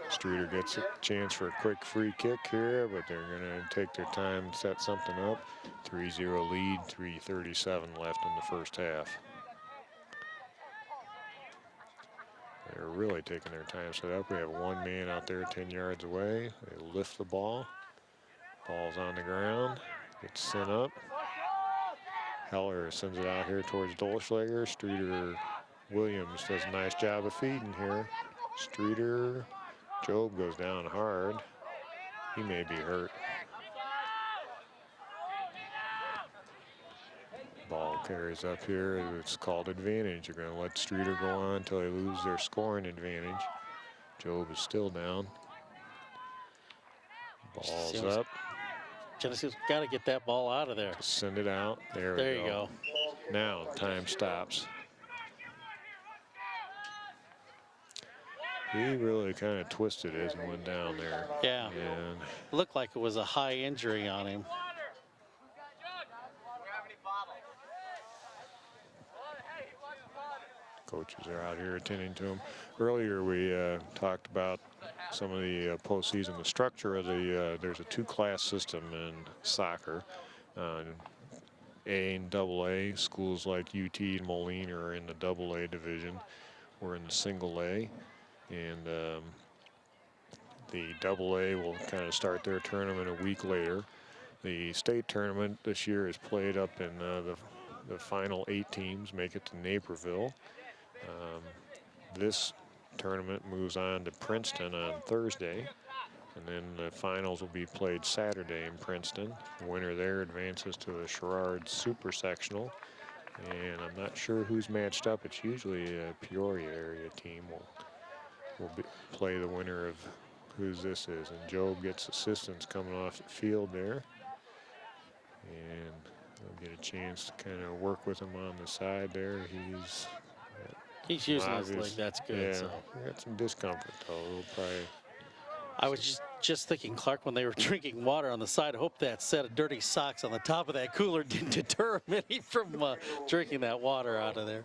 Streator gets a chance for a quick free kick here, but they're going to take their time and set something up. 3-0 lead, 3:37 left in the first half. They're really taking their time set up. We have one man out there 10 yards away. They lift the ball. Ball's on the ground. It's sent up. Heller sends it out here towards Dolschlager. Streator Williams does a nice job of feeding here. Streator, Job goes down hard. He may be hurt. Ball carries up here. It's called advantage. They're going to let Streator go on until they lose their scoring advantage. Job is still down. Ball's up. Geneseo's got to get that ball out of there. Send it out. There you go. Now time stops. He really kind of twisted as he went down there. Yeah. And looked like it was a high injury on him. Coaches are out here attending to him. Earlier we talked about some of the postseason, the structure of the, there's a two-class system in soccer. A and AA. Schools like UT and Moline are in the AA division. We're in the single A. And the AA will kind of start their tournament a week later. The state tournament this year is played up in the final 8 teams make it to Naperville. This tournament moves on to Princeton on Thursday, and then the finals will be played Saturday in Princeton. The winner there advances to the Sherrard Super Sectional, and I'm not sure who's matched up. It's usually a Peoria area team will play the winner of whose this is, and Job gets assistance coming off the field there, and they'll get a chance to kind of work with him on the side there. He's using his leg. That's good. Yeah, so. got some discomfort though. We'll probably. I was just thinking, Clark, when they were drinking water on the side, I hope that set of dirty socks on the top of that cooler didn't deter many from drinking that water out of there.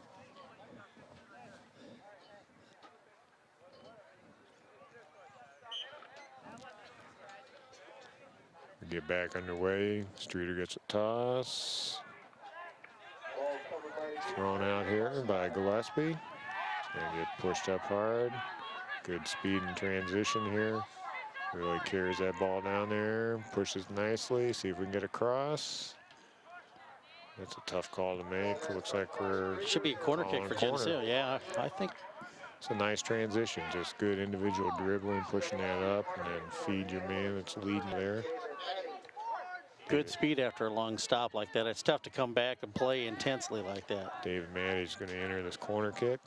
We get back underway. Streator gets a toss. Thrown out here by Gillespie. Gonna get pushed up hard. Good speed and transition here. Really carries that ball down there. Pushes nicely. See if we can get across. That's a tough call to make. Looks like we're should be a corner kick for Geneseo. Yeah, I think it's a nice transition. Just good individual dribbling, pushing that up, and then feed your man that's leading there. Good speed after a long stop like that. It's tough to come back and play intensely like that. David Maddy's going to enter this corner kick.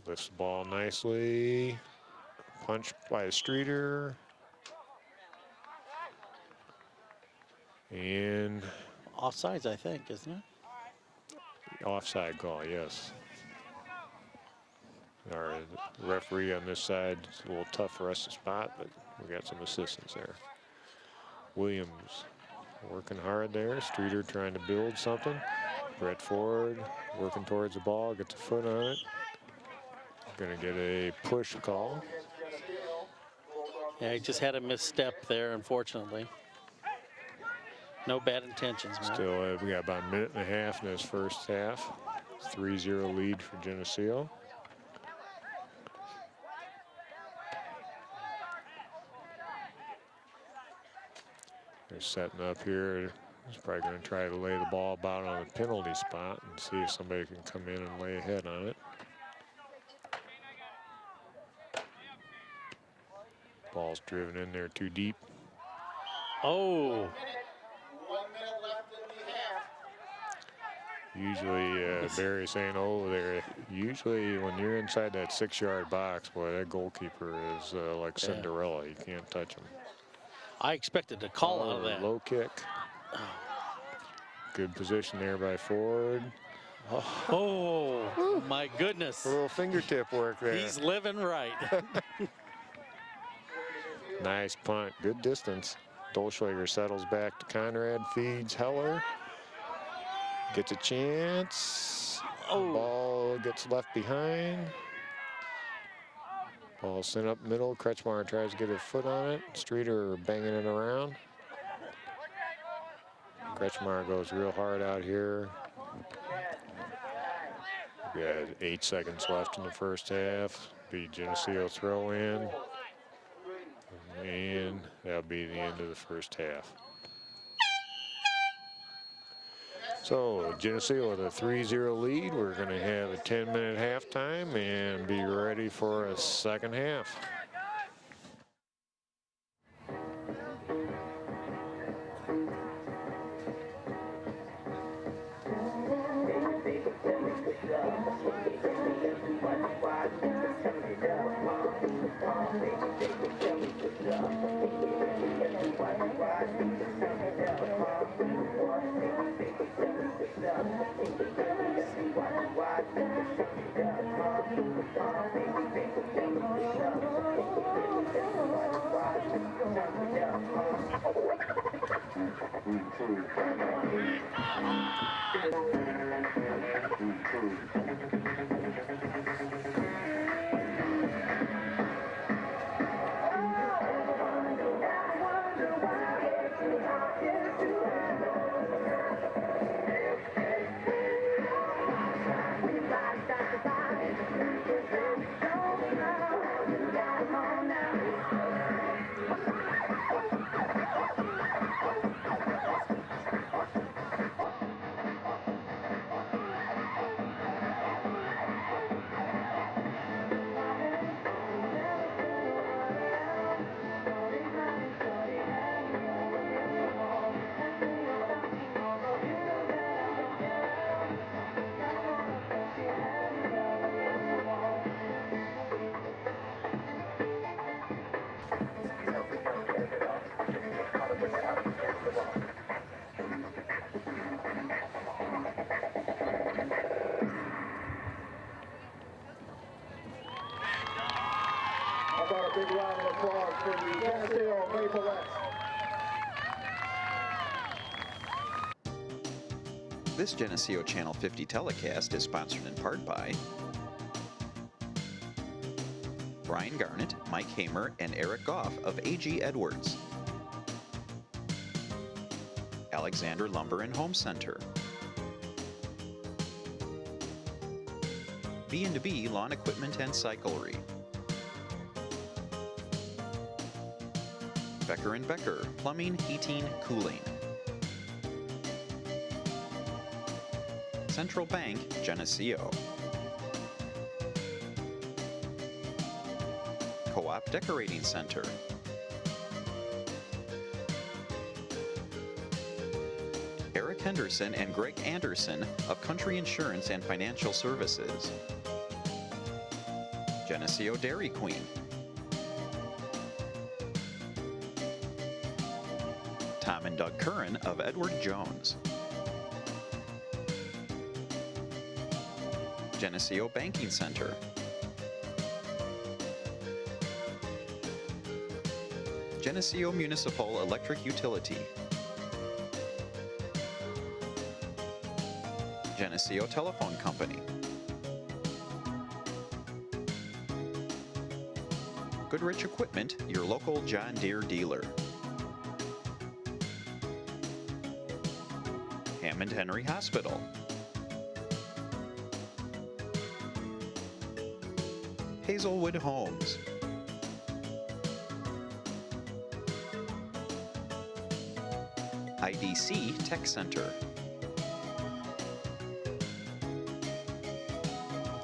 Lifts the ball nicely. Punch by a Streator. And offsides, I think, isn't it? Offside call, yes. Our referee on this side, it's a little tough for us to spot, but we got some assistance there. Williams working hard there. Streator trying to build something. Brett Ford working towards the ball, gets a foot on it. Gonna get a push call. Yeah, he just had a misstep there, unfortunately. No bad intentions, man. Still, we got about a minute and a half in this first half. 3-0 lead for Geneseo. They're setting up here. He's probably going to try to lay the ball about on a penalty spot and see if somebody can come in and lay ahead on it. Ball's driven in there too deep. Oh. 1 minute left in the half. Usually, Barry saying, oh, there. Usually, when you're inside that 6-yard box, boy, that goalkeeper is like Cinderella. You can't touch him. I expected a call out of that. Low kick. Good position there by Ford. Oh, my goodness. A little fingertip work there. He's living right. Nice punt. Good distance. Dolschlager settles back to Conrad. Feeds Heller. Gets a chance. Oh. Ball gets left behind. Ball sent up middle. Kretschmar tries to get a foot on it. Streator banging it around. Kretschmar goes real hard out here. We got 8 seconds left in the first half. Be Geneseo throw in. And that'll be the end of the first half. So Geneseo with a 3-0 lead. We're going to have a 10-minute halftime and be ready for a second half. How about a big round of applause for the Geneseo Maplettes? This Geneseo Channel 50 telecast is sponsored in part by Brian Garnett, Mike Hamer, and Eric Goff of A.G. Edwards, Alexander Lumber and Home Center, B&B Lawn Equipment and Cyclery, Becker & Becker Plumbing, Heating, Cooling, Central Bank, Geneseo, Co-op Decorating Center, Eric Henderson and Greg Anderson of Country Insurance and Financial Services, Geneseo Dairy Queen, Tom and Doug Curran of Edward Jones, Geneseo Banking Center, Geneseo Municipal Electric Utility, Geneseo Telephone Company, Goodrich Equipment, your local John Deere dealer, Hammond Henry Hospital, Hazelwood Homes, IDC Tech Center,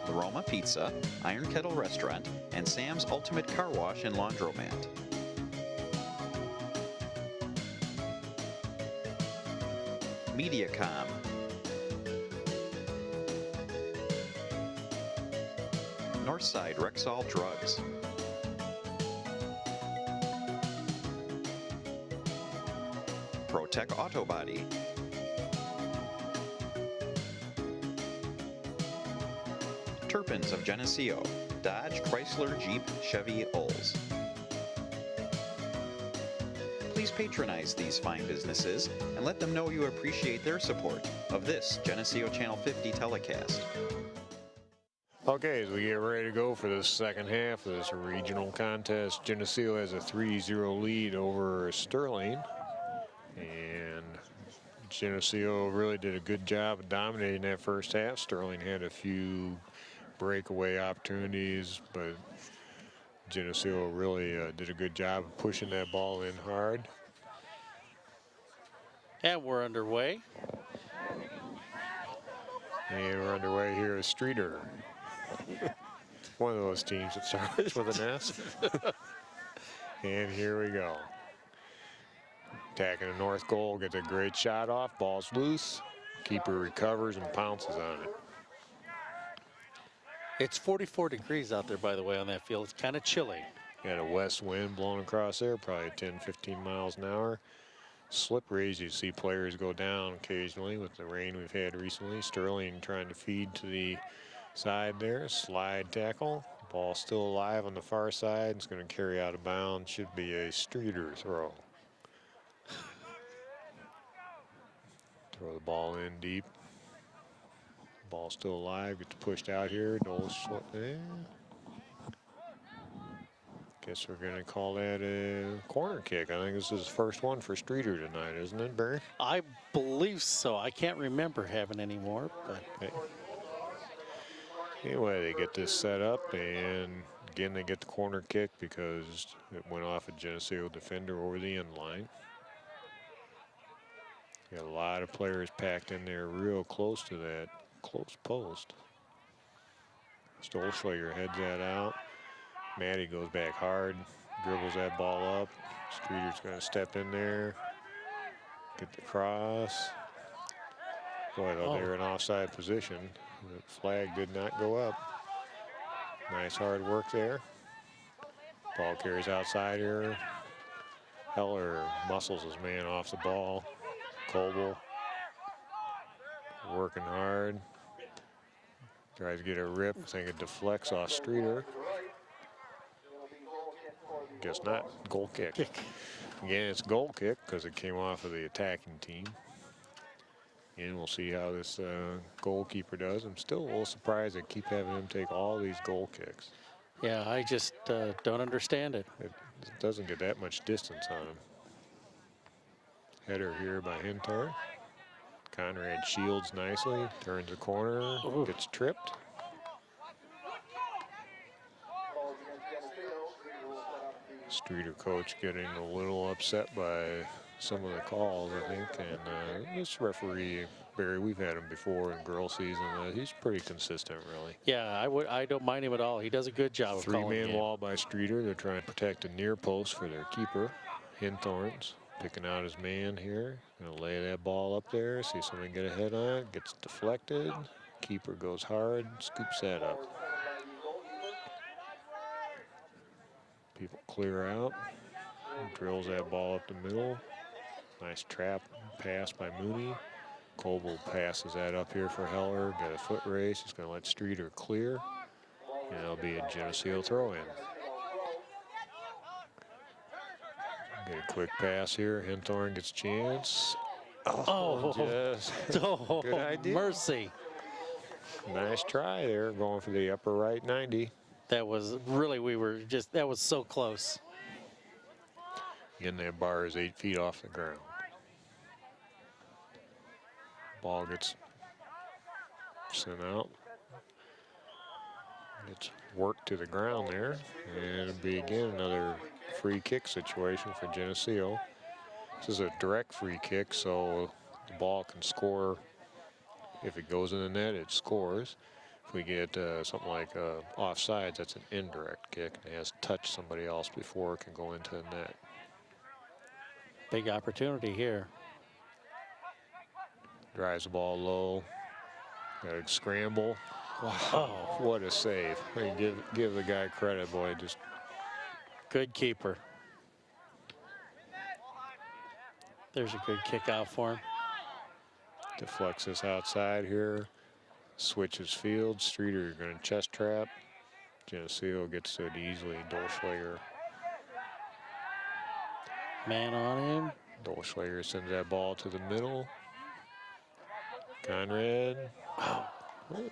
La Roma Pizza, Iron Kettle Restaurant, and Sam's Ultimate Car Wash and Laundromat. Mediacom, Northside Rexall Drugs, ProTech Auto Body, Turpins of Geneseo, Dodge, Chrysler, Jeep, Chevy, Olds. Please patronize these fine businesses and let them know you appreciate their support of this Geneseo Channel 50 telecast. Okay, as we get ready to go for the second half of this regional contest, Geneseo has a 3-0 lead over Sterling. And Geneseo really did a good job of dominating that first half. Sterling had a few breakaway opportunities, but Geneseo really did a good job of pushing that ball in hard. And we're underway. And we're underway here at Streator. One of those teams that starts with an S. And here we go. Attacking the north goal, gets a great shot off, ball's loose. Keeper recovers and pounces on it. It's 44 degrees out there, by the way, on that field. It's kind of chilly. Got a west wind blowing across there, probably 10, 15 miles an hour. Slippery, as you see players go down occasionally with the rain we've had recently. Sterling trying to feed to the side there, slide tackle. Ball still alive on the far side. It's going to carry out of bounds. Should be a Streator throw. Throw the ball in deep. Ball still alive, gets pushed out here. Dole's guess we're going to call that a corner kick. I think this is the first one for Streator tonight, isn't it, Barry? I believe so. I can't remember having any more, but Okay. Anyway, they get this set up, and again, they get the corner kick because it went off a Geneseo defender over the end line. Got a lot of players packed in there real close to that close post. Stolschlager heads that out. Matty goes back hard, dribbles that ball up. Streeter's going to step in there, get the cross. Boy, they're in offside position. The flag did not go up. Nice hard work there. Ball carries outside here. Heller muscles his man off the ball. Coble working hard. Tries to get a rip. I think it deflects off Streator. Guess not. Goal kick. Again, it's goal kick because it came off of the attacking team. And we'll see how this goalkeeper does. I'm still a little surprised they keep having him take all these goal kicks. yeah, I just don't understand it. It doesn't get that much distance on him. Header here by Hintar. Conrad shields nicely, turns the corner, gets tripped. Streator coach getting a little upset by some of the calls, I think. And this referee, Barry, we've had him before in girl season. He's pretty consistent, really. Yeah, I don't mind him at all. He does a good job of calling Three-man the game. wall by Streator. They're trying to protect a near post for their keeper. Hinthorns picking out his man here. Gonna lay that ball up there. See somebody get a head on it. Gets deflected. Keeper goes hard. Scoops that up. People clear out. Drills that ball up the middle. Nice trap pass by Mooney. Coble passes that up here for Heller. Got a foot race. He's going to let Streator clear. And it'll be a Geneseo throw-in. Get a quick pass here. Hinthorn gets a chance. Oh, oh, good idea. Mercy. Nice try there, going for the upper right 90. That was really, that was so close. Again, that bar is 8 feet off the ground. Ball gets sent out. Gets worked to the ground there. And it'll be again another free kick situation for Geneseo. This is a direct free kick, so the ball can score. If it goes in the net, it scores. If we get something like offsides, that's an indirect kick. And it has to touch somebody else before it can go into the net. Big opportunity here. Drives the ball low. Got to scramble. Wow, Oh, what a save. I mean, give the guy credit, boy. Just good keeper. There's a good kick out for him. deflects this outside here. Switches field. Streator going to chest trap. Geneseo gets to it easily. Dolschlager. Man on him. Dolschlager sends that ball to the middle. Conrad. Oh. Oh,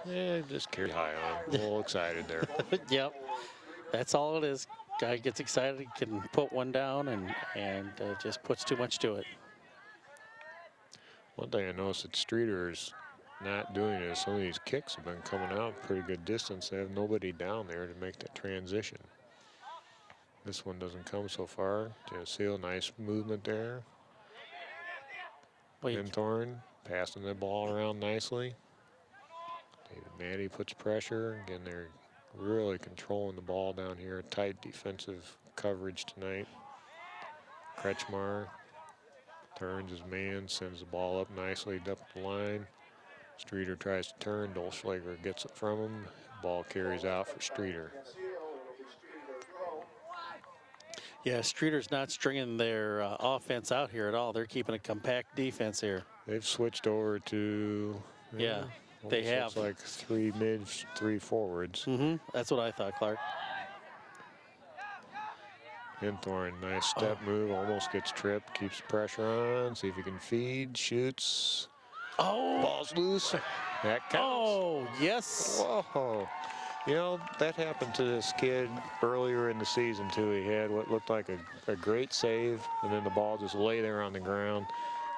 yeah, just carry high on. A little excited there. Yep. That's all it is. Guy gets excited, he can put one down and just puts too much to it. One thing I noticed that Streator's not doing is some of these kicks have been coming out pretty good distance. They have nobody down there to make that transition. This one doesn't come so far. Geneseo, nice movement there. Thorn passing the ball around nicely. David Manny puts pressure. Again, they're really controlling the ball down here. Tight defensive coverage tonight. Kretschmar turns his man, sends the ball up nicely up the line. Streator tries to turn. Dolschlager gets it from him. Ball carries out for Streator. Yeah, Streeter's not stringing their offense out here at all. They're keeping a compact defense here. They've switched over to, Yeah, they have. Looks like 3 mids, 3 forwards. That's what I thought, Clark. Hinthorn, nice step move, almost gets tripped, keeps pressure on, see if he can feed, shoots. Oh! Ball's loose. That counts. Oh, yes. Whoa. You know, that happened to this kid earlier in the season, too. He had what looked like a great save, and then the ball just lay there on the ground,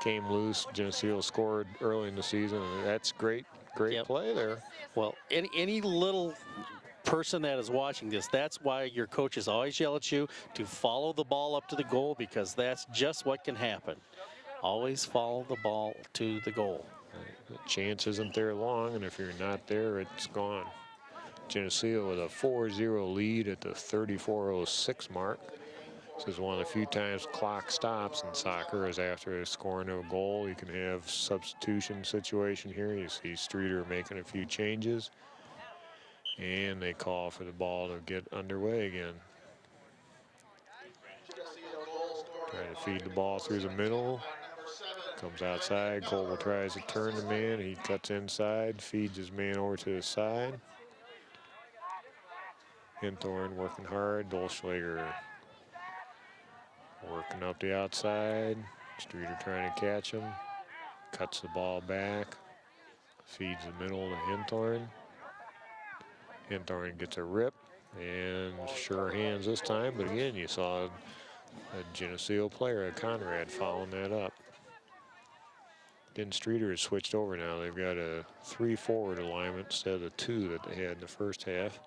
came loose. Geneseo scored early in the season, and that's great play there. Well, any little person that is watching this, that's why your coaches always yell at you to follow the ball up to the goal, because that's just what can happen. Always follow the ball to the goal. The chance isn't there long, and if you're not there, it's gone. Geneseo with a 4-0 lead at the 34:06 mark. This is one of the few times clock stops in soccer, is after scoring a goal. You can have substitution situation here. You see Streator making a few changes. And they call for the ball to get underway again. Trying to feed the ball through the middle. Comes outside. Colville tries to turn the man. He cuts inside, feeds his man over to the side. Hinthorn working hard. Dolschlager working up the outside. Streator trying to catch him. Cuts the ball back. Feeds the middle to Hinthorn. Hinthorn gets a rip and sure hands this time, but again, you saw a Geneseo player, Conrad, following that up. Then Streator has switched over now. They've got a 3 forward alignment instead of the 2 that they had in the first half.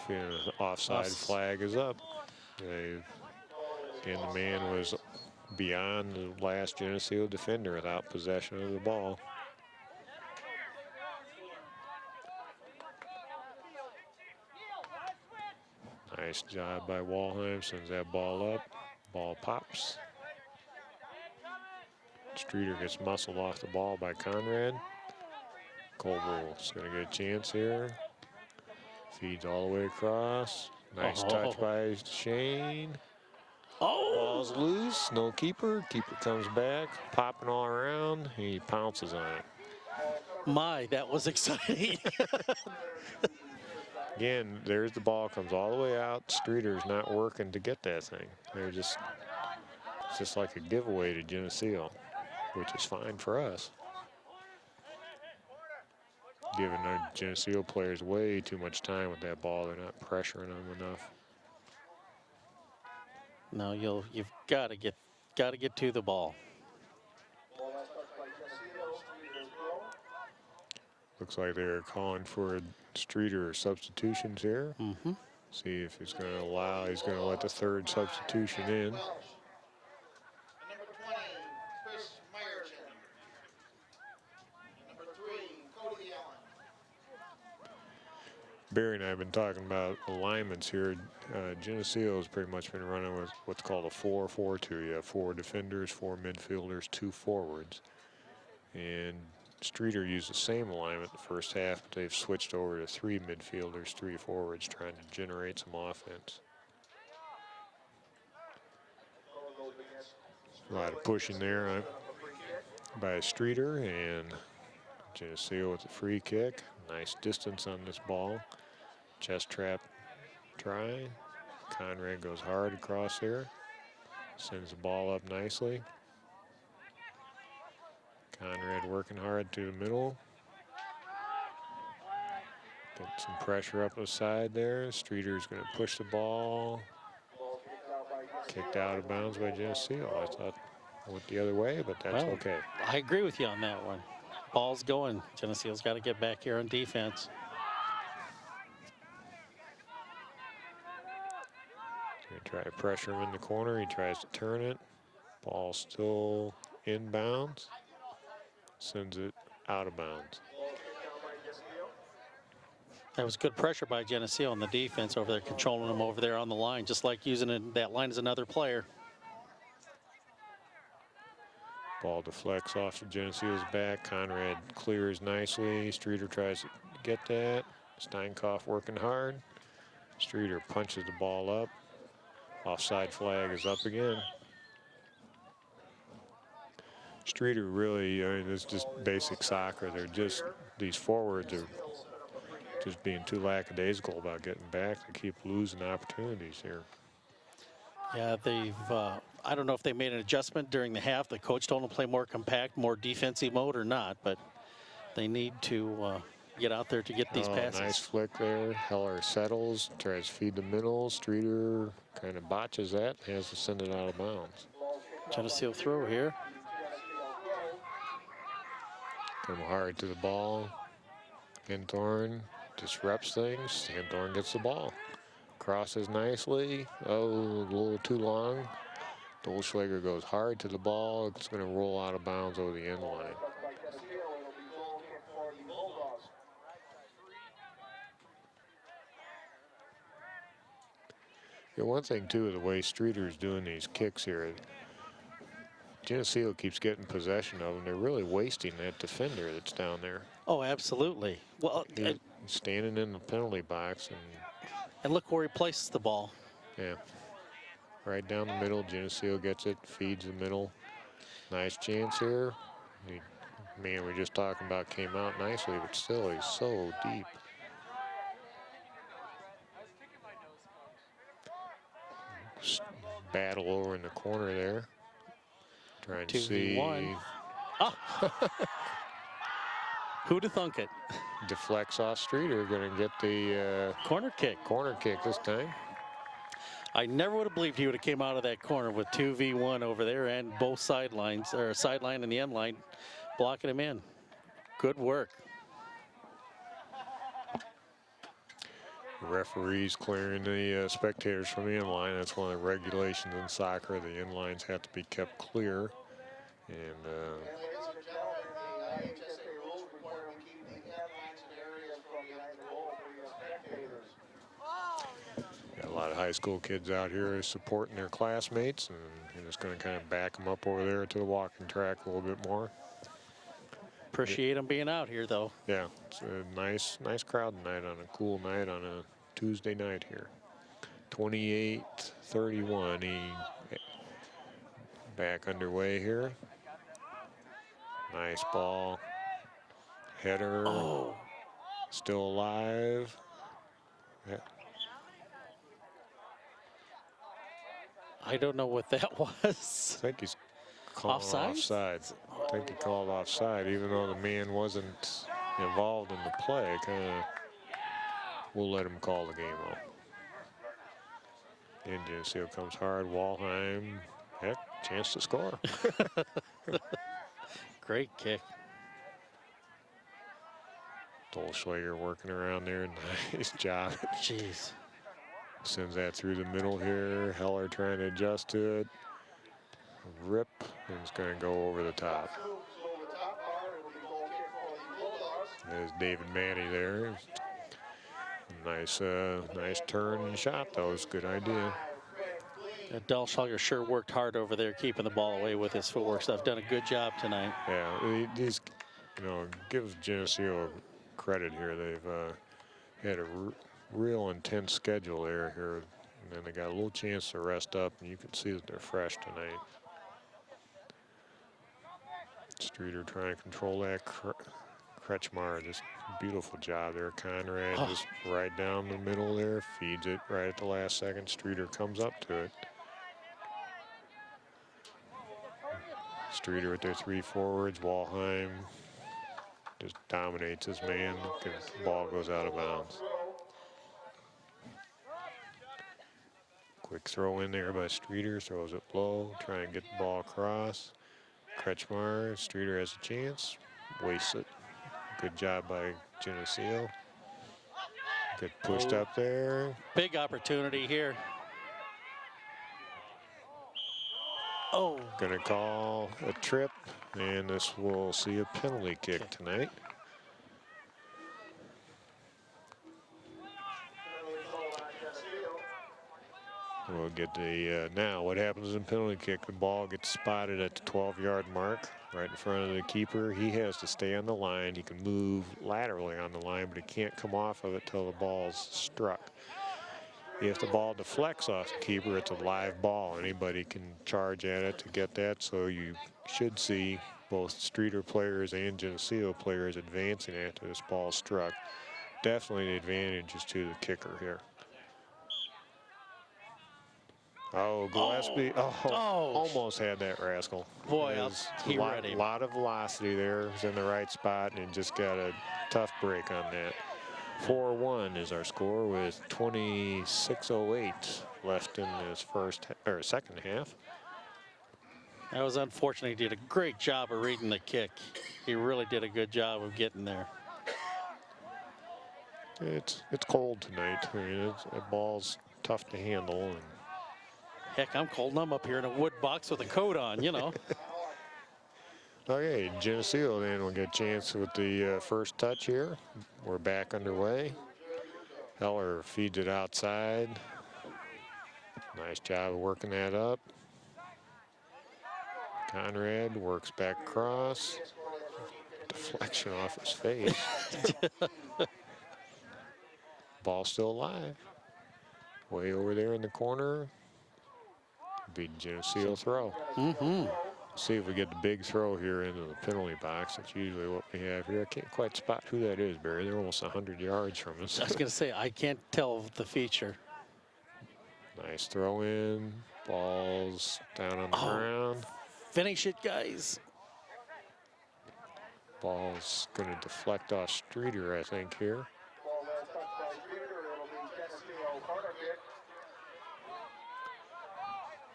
The offside flag is up. Again, the man was beyond the last Geneseo defender without possession of the ball. Nice job by Walheim, sends that ball up. Ball pops. Streator gets muscled off the ball by Conrad. Colville's going to get a chance here. Feeds all the way across. Nice touch by Shane. Ball's loose, no keeper. Keeper comes back, popping all around. He pounces on it. My, that was exciting. Again, there's the ball, comes all the way out. Streator's not working to get that thing. It's just like a giveaway to Geneseo, which is fine for us. Giving our Geneseo players way too much time with that ball. They're not pressuring them enough. No, you've got to get to the ball. Looks like they're calling for Streator substitutions here. Mm-hmm. See if he's going to allow, he's going to let the third substitution in. Number 20, Chris Meyerton. Number 3, Cody Allen. Barry and I have been talking about alignments here. Geneseo has pretty much been running with what's called a 4-4-2. You have 4 defenders, 4 midfielders, 2 forwards. And Streator used the same alignment the first half, but they've switched over to 3 midfielders, 3 forwards, trying to generate some offense. A lot of pushing there by Streator, and Geneseo with a free kick. Nice distance on this ball. Chest trap try. Conrad goes hard across here. Sends the ball up nicely. Conrad working hard to the middle. Get some pressure up the side there. Streeter's going to push the ball. Kicked out of bounds by Geneseo. I thought it went the other way, but that's Well, okay. I agree with you on that one. Ball's going. Geneseo's got to get back here on defense. Gonna try to pressure him in the corner. He tries to turn it. Ball still inbounds. Sends it out of bounds. That was good pressure by Geneseo on the defense over there, controlling them over there on the line, just like using that line as another player. Ball deflects off of Geneseo's back. Conrad clears nicely. Streator tries to get that. Steinkoff working hard. Streator punches the ball up. Offside flag is up again. Streator really, I mean, it's just basic soccer. They're just, these forwards are just being too lackadaisical about getting back. They keep losing opportunities here. Yeah, they've, I don't know if they made an adjustment during the half. The coach told them to play more compact, more defensive mode or not, but they need to get out there to get these passes. Nice flick there. Heller settles, tries to feed the middle. Streator kind of botches that, has to send it out of bounds. Geneseo throw here. Come hard to the ball. Hinthorn disrupts things. Hinthorn gets the ball. Crosses nicely. Oh, a little too long. Dolschlager goes hard to the ball. It's going to roll out of bounds over the end line. Yeah, one thing, too, the way Streeter's doing these kicks here, Geneseo keeps getting possession of them. They're really wasting that defender that's down there. Oh, absolutely. Well, He's standing in the penalty box. and look where he places the ball. Yeah. Right down the middle. Geneseo gets it, feeds the middle. Nice chance here. Man, we just talking about came out nicely, but still he's so deep. Battle over in the corner there. Trying to see. 2v1. Ah. Who'd have thunk it? Deflects off Streator. Going to get the Corner kick. corner kick this time. I never would have believed he would have came out of that corner with 2v1 over there and both sidelines, or sideline and the end line, blocking him in. Good work. Referees clearing the spectators from the end line. That's one of the regulations in soccer. The end lines have to be kept clear. And got a lot of high school kids out here supporting their classmates, and you're just going to kind of back them up over there to the walking track a little bit more. Appreciate him being out here, though. Yeah, it's a nice crowd tonight on a cool night on a Tuesday night here. 28-31. He back underway here. Nice ball. Header. Oh. Still alive. Yeah. I don't know what that was. I think he's calling offside. I think he called offside, even though the man wasn't involved in the play. We'll let him call the game off. And Geneseo comes hard. Walheim, heck, chance to score. Great kick. Dolschlager working around there. Nice job. Jeez. Sends that through the middle here. Heller trying to adjust to it. Rip, and it's going to go over the top. There's David Manny there. Nice, nice turn and shot. That was a good idea. Dalschlager sure worked hard over there, keeping the ball away with his footwork stuff. Done a good job tonight. Yeah, these, you know, gives Geneseo credit here. They've had a real intense schedule there here, and then they got a little chance to rest up, and you can see that they're fresh tonight. Streator trying to control that. Kretschmar, just beautiful job there. Conrad just right down the middle there, feeds it right at the last second. Streator comes up to it. Streator with their 3 forwards. Walheim just dominates his man. The ball goes out of bounds. Quick throw in there by Streator, throws it low, trying to get the ball across. Kretschmar, Streator has a chance, wastes it. Good job by Geneseo. Good pushed up there. Big opportunity here. Oh. Gonna call a trip, and this will see a penalty kick tonight. We'll get the, now what happens in penalty kick, the ball gets spotted at the 12-yard mark, right in front of the keeper. He has to stay on the line. He can move laterally on the line, but he can't come off of it till the ball's struck. If the ball deflects off the keeper, it's a live ball. Anybody can charge at it to get that, so you should see both Streator players and Geneseo players advancing after this ball is struck. Definitely the advantage is to the kicker here. Oh, Gillespie, almost had that rascal. Boy, he read him. A lot of velocity there. He's in the right spot, and he just got a tough break on that. 4-1 is our score with 26:08 left in this second half. That was unfortunate. He did a great job of reading the kick. He really did a good job of getting there. It's cold tonight. I mean, that ball's tough to handle. And heck, I'm cold and I'm up here in a wood box with a coat on, you know. Okay, Geneseo then will get a chance with the first touch here. We're back underway. Heller feeds it outside. Nice job of working that up. Conrad works back across. Deflection off his face. Ball still alive. Way over there in the corner. Be Geneseo throw. See if we get the big throw here into the penalty box. That's usually what we have here. I can't quite spot who that is, Barry. They're almost 100 yards from us. I was going to say, I can't tell the feature. Nice throw in. Ball's down on the ground. Finish it, guys. Ball's going to deflect off Streator, I think, here.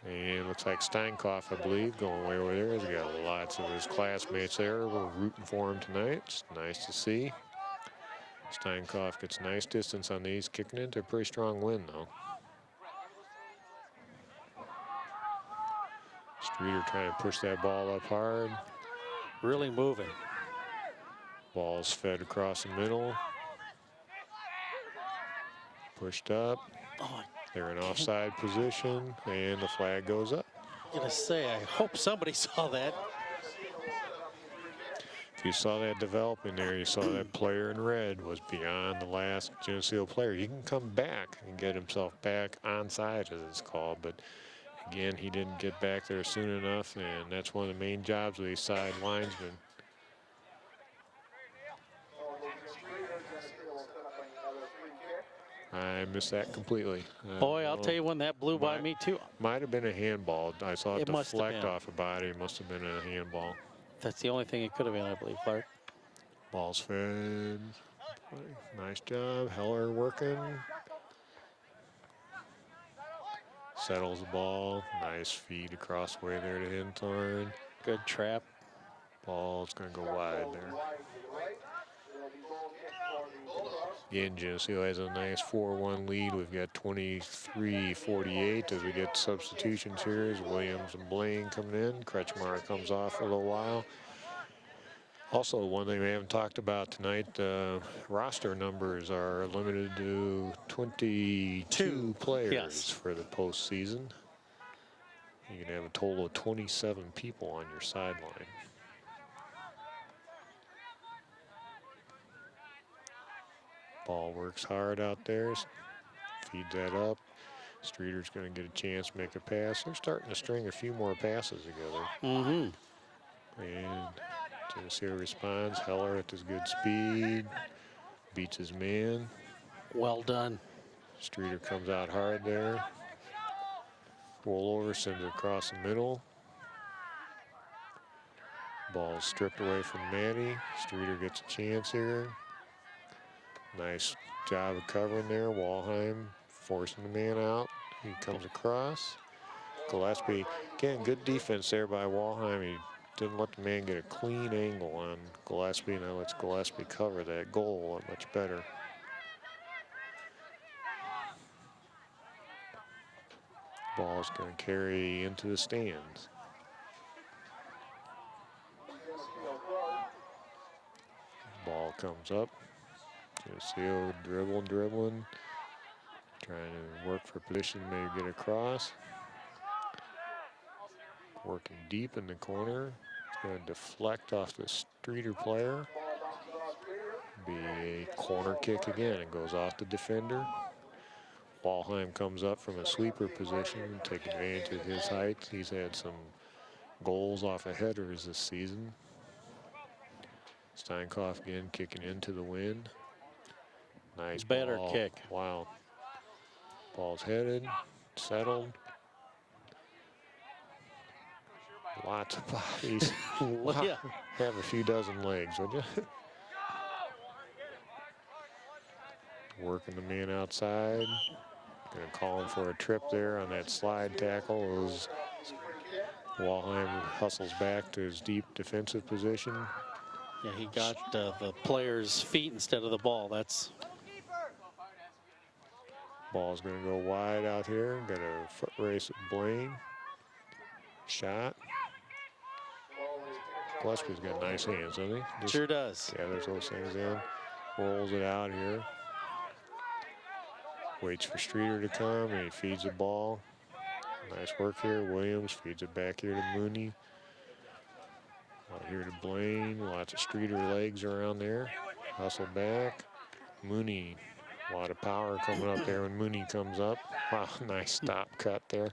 And looks like Steinkoff, I believe, going way over there. He's got lots of his classmates there. We're rooting for him tonight. It's nice to see. Steinkoff gets nice distance on these, kicking into a pretty strong wind, though. Streator trying to push that ball up hard. Really moving. Ball's fed across the middle. Pushed up. They're in offside position, and the flag goes up. I'm going to say, I hope somebody saw that. If you saw that developing there, you saw that player in red was beyond the last Geneseo player. He can come back and get himself back onside, as it's called, but again, he didn't get back there soon enough, and that's one of the main jobs of these side linesmen. I missed that completely. Boy, I'll tell you when that blew by me too. Might have been a handball. I saw it must have deflect been. off a body. It must have been a handball. That's the only thing it could have been, I believe, Clark. Ball's fed. Nice job. Heller working. Settles the ball. Nice feed across the way there to Hinthorn. Good trap. Ball's going to go wide there. Again, Geneseo has a nice 4-1 lead. We've got 23-48 as we get substitutions here as Williams and Blaine coming in. Kretschmar comes off for a little while. Also, one thing we haven't talked about tonight, roster numbers are limited to 22 players yes. for the postseason. You can have a total of 27 people on your sideline. Ball works hard out there, feeds that up. Streeter's going to get a chance to make a pass. They're starting to string a few more passes together. Mm-hmm. And Geneseo responds. Heller at his good speed, beats his man. Well done. Streeter comes out hard there. Roll over, sends it across the middle. Ball stripped away from Maddie. Streeter gets a chance here. Nice job of covering there. Walheim forcing the man out. He comes across. Gillespie, again, good defense there by Walheim. He didn't let the man get a clean angle on Gillespie. Now lets Gillespie cover that goal much better. Ball's going to carry into the stands. Ball comes up. Geneseo dribbling. Trying to work for position, maybe get across. Working deep in the corner. It's going to deflect off the Streeter player. Be a corner kick again. It goes off the defender. Walheim comes up from a sweeper position, taking advantage of his height. He's had some goals off of headers this season. Steinkoff again kicking into the wind. Nice Better ball. kick. Wow. Ball's headed, settled. Lots of bodies. Well, yeah. Have a few dozen legs, would you? Working the man outside. Gonna call him for a trip there on that slide tackle. Walheim hustles back to his deep defensive position. Yeah, he got the player's feet instead of the ball. That's Ball's gonna go wide out here. Got a foot race with Blaine. Shot. Gillespie's got nice hands, doesn't he? Just sure does. gathers those things in. Rolls it out here. Waits for Streeter to come, and he feeds the ball. Nice work here. Williams feeds it back here to Mooney. Out here to Blaine. Lots of Streeter legs around there. Hustle back. Mooney. A lot of power coming up there when Mooney comes up. Wow, nice stop cut there.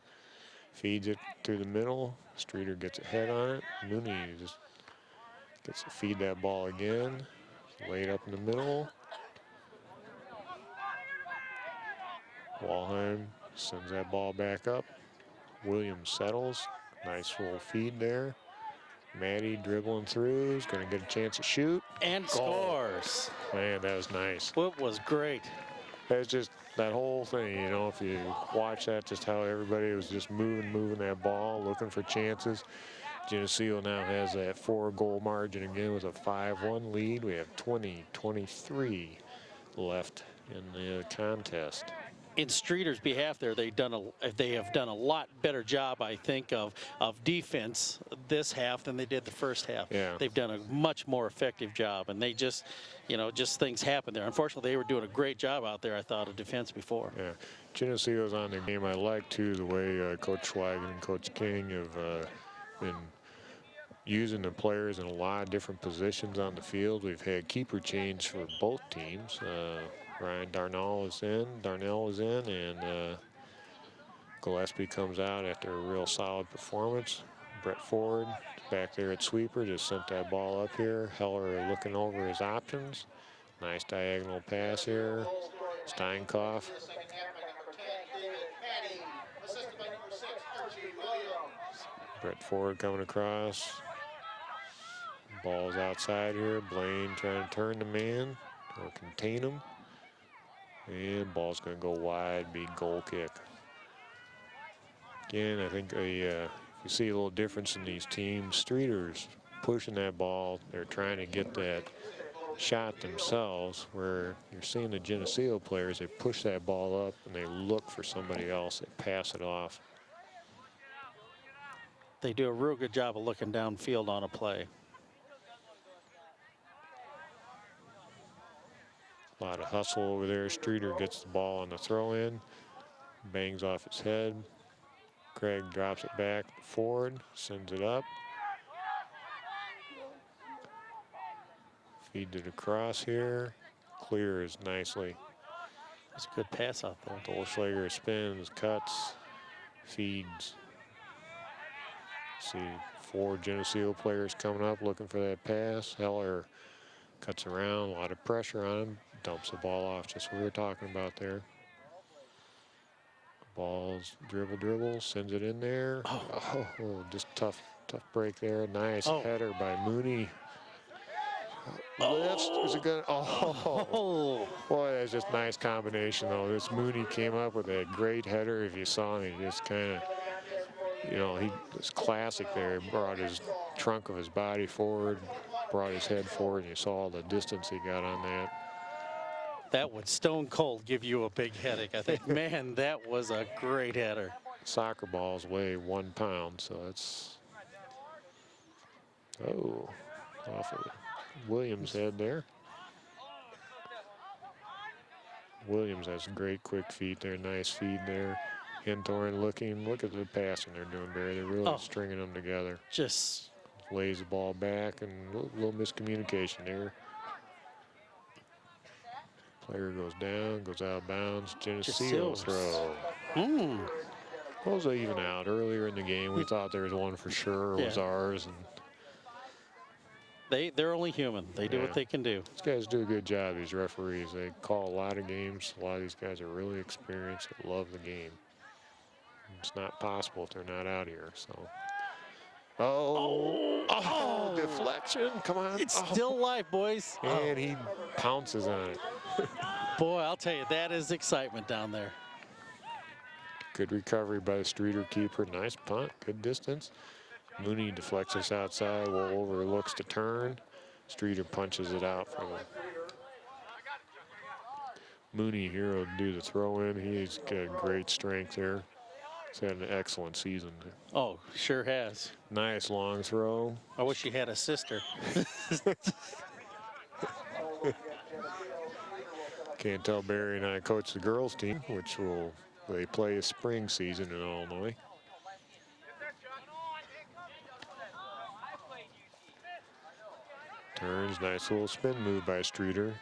Feeds it through the middle. Streeter gets a head on it. Mooney just gets to feed that ball again. Laid up in the middle. Walheim sends that ball back up. Williams settles. Nice full feed there. Maddie dribbling through. He's going to get a chance to shoot. And Goal. scores. Man, that was nice. It was great. It's just that whole thing, you know, if you watch that, just how everybody was just moving that ball, looking for chances. Geneseo now has that 4-goal margin again with a 5-1 lead. We have 20-23 left in the contest. In Streeter's behalf there, they have done a lot better job, I think, of defense this half than they did the first half. Yeah. They've done a much more effective job, and they just, you know, just things happen there. Unfortunately, they were doing a great job out there, I thought, of defense before. Yeah, Geneseo's on the game. I like, too, the way Coach Schwagen and Coach King have been using the players in a lot of different positions on the field. We've had keeper change for both teams. Ryan Darnell is in, and Gillespie comes out after a real solid performance. Brett Ford back there at sweeper just sent that ball up here. Heller looking over his options. Nice diagonal pass here. Steinkoff. Second half by number 10, David Patty. Assisted by number 6, Archie Williams. Brett Ford coming across. Ball's outside here. Blaine trying to turn the man or contain him. And ball's going to go wide, big goal kick. Again, I think you see a little difference in these teams. Streeter's pushing that ball. They're trying to get that shot themselves, where you're seeing the Geneseo players, they push that ball up and they look for somebody else. They pass it off. They do a real good job of looking downfield on a play. A lot of hustle over there. Streator gets the ball on the throw in, bangs off his head. Craig drops it back forward, sends it up. Feeds it across here. Clears nicely. That's a good pass out there. Dolschlager spins, cuts, feeds. See 4 Geneseo players coming up looking for that pass. Heller cuts around, a lot of pressure on him, dumps the ball off, just what we were talking about there. Ball's dribble, sends it in there. Oh, just tough break there. Nice header by Mooney. Lifts, is it good? Oh, boy, that's just nice combination though. This Mooney came up with a great header. If you saw him, he just kind of, you know, he was classic there. He brought his trunk of his body forward, brought his head forward, and you saw the distance he got on that. That would stone cold give you a big headache. I think, man, that was a great header. Soccer balls weigh 1 pound, so it's, off of Williams' head there. Williams has great quick feet there, nice feed there. Henthorn looking, look at the passing they're doing, Barry. They're really stringing them together. Just lays the ball back, and a little miscommunication there. Player goes down, goes out of bounds. Geneseo throw. Those are even out. Earlier in the game, we thought there was one for sure. It was ours. And they're only human. They do what they can do. These guys do a good job, these referees. They call a lot of games. A lot of these guys are really experienced. They love the game. It's not possible if they're not out here. So. Deflection. Come on. It's still live, boys. And he pounces on it. Boy, I'll tell you, that is excitement down there. Good recovery by the Streator keeper. Nice punt. Good distance. Mooney deflects this outside. Will overlooks the turn. Streator punches it out from him. Mooney here will do the throw in. He's got great strength there. He's had an excellent season. Oh, sure has. Nice long throw. I wish he had a sister. Can't tell Barry and I coach the girls team, which they play a spring season in Illinois. Turns, nice little spin move by Streator.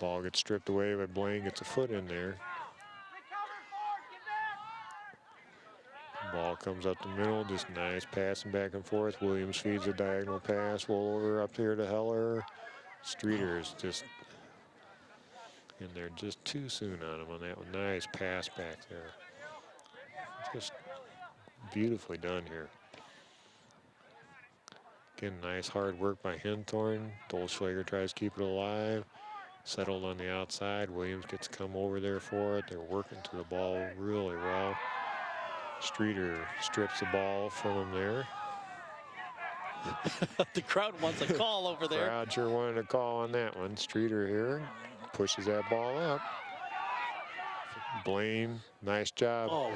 Ball gets stripped away by Blaine, gets a foot in there. Ball comes up the middle, just nice passing back and forth. Williams feeds a diagonal pass, roll over up here to Heller. Streator is just in there just too soon on him on that one. Nice pass back there. Just beautifully done here. Again, nice hard work by Henthorn. Dolschlager tries to keep it alive. Settled on the outside. Williams gets to come over there for it. They're working to the ball really well. Streator strips the ball from him there. The crowd wants a call over there. Crowd sure wanted a call on that one. Streator here pushes that ball up. Blaine, nice job.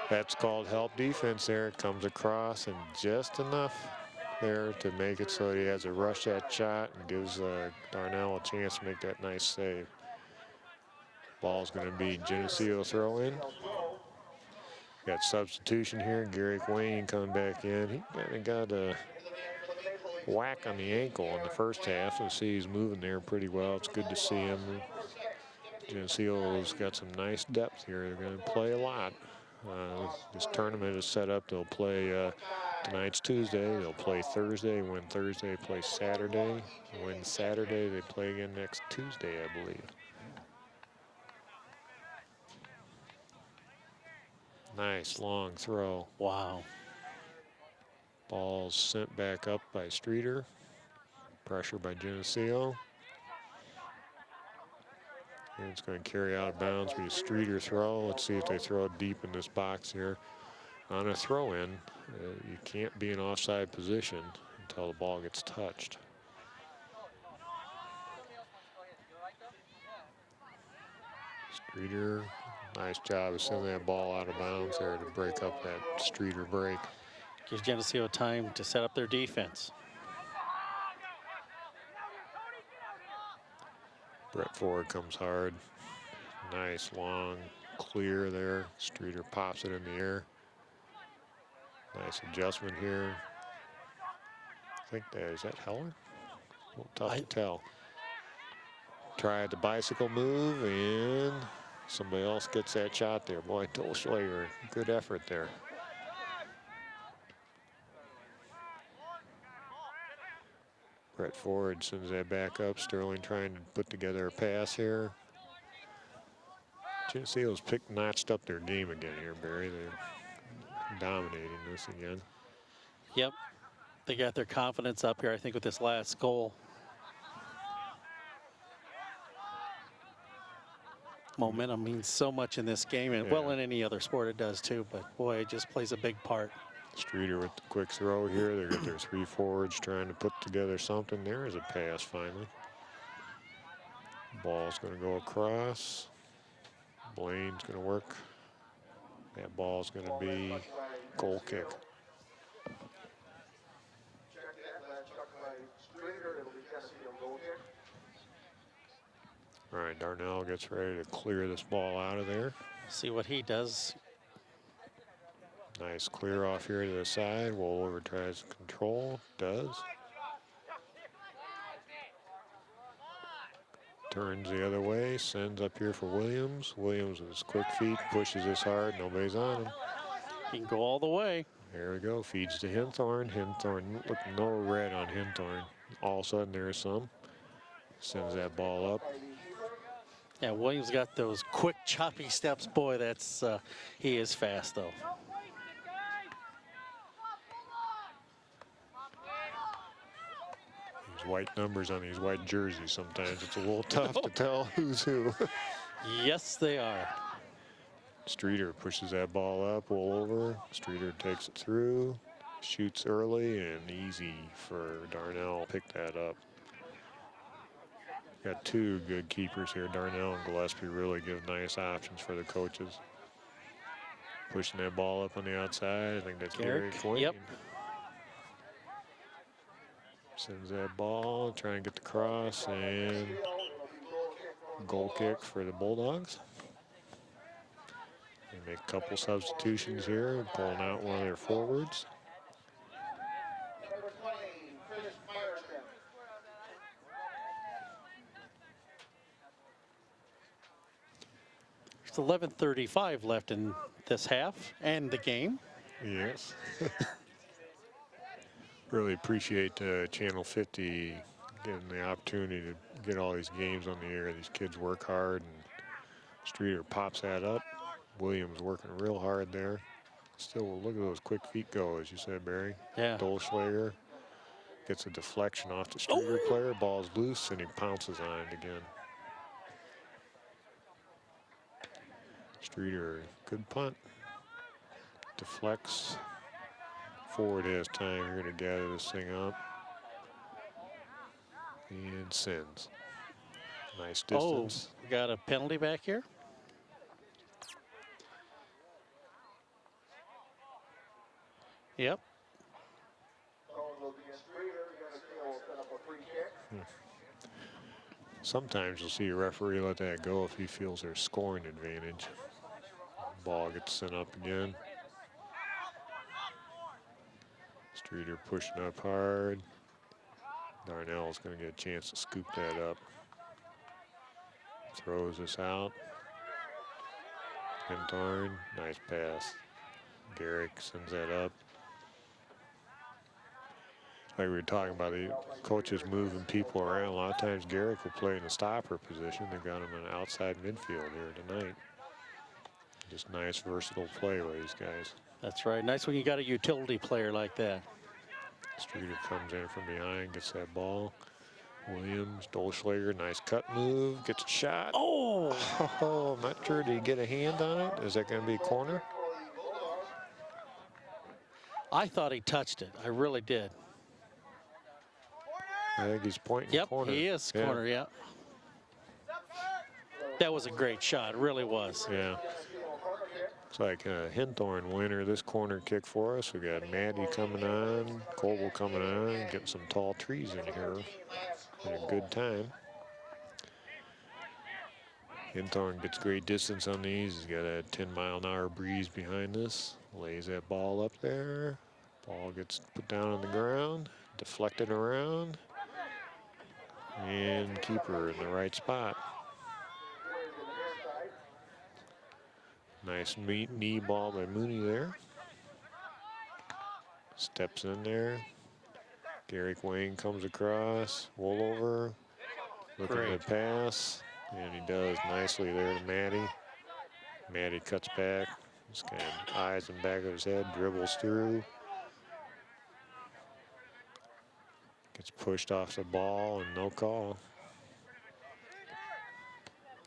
That's called help defense there. It comes across and just enough there to make it so he has to rush that shot and gives Darnell a chance to make that nice save. Ball's going to be Geneseo throw in. Got substitution here. Garrick Wayne coming back in. He kind of got a whack on the ankle in the first half. You see he's moving there pretty well. It's good to see him. Geneseo's got some nice depth here. They're going to play a lot. This tournament is set up. They'll play tonight's Tuesday. They'll play Thursday. Win Thursday, play Saturday. Win Saturday, they play again next Tuesday, I believe. Nice long throw. Wow. Ball's sent back up by Streator. Pressure by Geneseo. And it's going to carry out of bounds. Be a Streator throw. Let's see if they throw it deep in this box here. On a throw-in, you can't be in offside position until the ball gets touched. Streator, nice job of sending that ball out of bounds there to break up that Streator break. Gives Geneseo time to set up their defense. Brett Ford comes hard. Nice long clear there. Streator pops it in the air. Nice adjustment here. I think that is that Heller? A little tough to tell. Tried the bicycle move and somebody else gets that shot there. Boy, Dolschlager, good effort there. Brett Ford sends that back up. Sterling trying to put together a pass here. Geneseo's notched up their game again here, Barry. They're dominating this again. Yep. They got their confidence up here, I think, with this last goal. Momentum means so much in this game, and well, in any other sport it does too, but boy, it just plays a big part. Streator with the quick throw here. They got their 3 forwards trying to put together something. There is a pass finally. Ball's going to go across. Blaine's going to work. That ball's going to be goal kick. All right, Darnell gets ready to clear this ball out of there. See what he does. Nice clear off here to the side. Wolver tries to control. Does. Turns the other way. Sends up here for Williams. Williams with his quick feet. Pushes this hard. Nobody's on him. He can go all the way. There we go. Feeds to Hinthorn. Hinthorn, look, no red on Hinthorn. All of a sudden there's some. Sends that ball up. Yeah, Williams got those quick, choppy steps. Boy, that's he is fast, though. These white numbers on these white jerseys, sometimes it's a little tough to tell who's who. Yes, they are. Streator pushes that ball up, Wolver. Streator takes it through, shoots early, and easy for Darnell. Pick that up. Got 2 good keepers here. Darnell and Gillespie really give nice options for the coaches. Pushing that ball up on the outside. I think that's Gary Quinn. Yep. Sends that ball, trying to get the cross, and goal kick for the Bulldogs. They make a couple substitutions here, pulling out one of their forwards. Number 20, Chris Meyerson. There's 11:35 left in this half and the game. Yes. Really appreciate Channel 50 getting the opportunity to get all these games on the air. These kids work hard, and Streator pops that up. Williams working real hard there. Still, look at those quick feet go, as you said, Barry. Yeah. Dolschlager gets a deflection off the Streator player. Ball's loose, and he pounces on it again. Streator, good punt. Deflects. Ford has time here to gather this thing up. And sends. Nice distance. Oh, we got a penalty back here. Yep. Sometimes you'll see a referee let that go if he feels there's scoring advantage. Ball gets sent up again. Streator pushing up hard. Darnell's going to get a chance to scoop that up. Throws this out. Hinthorn, nice pass. Garrick sends that up. Like we were talking about, the coaches moving people around. A lot of times Garrick will play in the stopper position. They've got him in outside midfield here tonight. Just nice, versatile play by these guys. That's right. Nice when you got a utility player like that. Streator comes in from behind, gets that ball. Williams, Dolschlager, nice cut move, gets a shot. Oh! I'm not sure. Did he get a hand on it? Is that going to be a corner? I thought he touched it. I really did. I think he's pointing Yep, corner. he is Yeah. corner, yeah. That was a great shot, it really was. Yeah. It's like a Hinthorn winner this corner kick for us. We got Maddie coming on, Coble coming on, getting some tall trees in here. Had a good time. Hinthorn gets great distance on these. He's got a 10-mile-an-hour breeze behind this. Lays that ball up there. Ball gets put down on the ground, deflected around, and keeper in the right spot. Nice knee ball by Mooney there. Steps in there. Garrick Wayne comes across. Woolover looking Great. to pass. And he does nicely there to Maddie. Maddie cuts back. Just kind of eyes in the back of his head, dribbles through. Gets pushed off the ball and no call.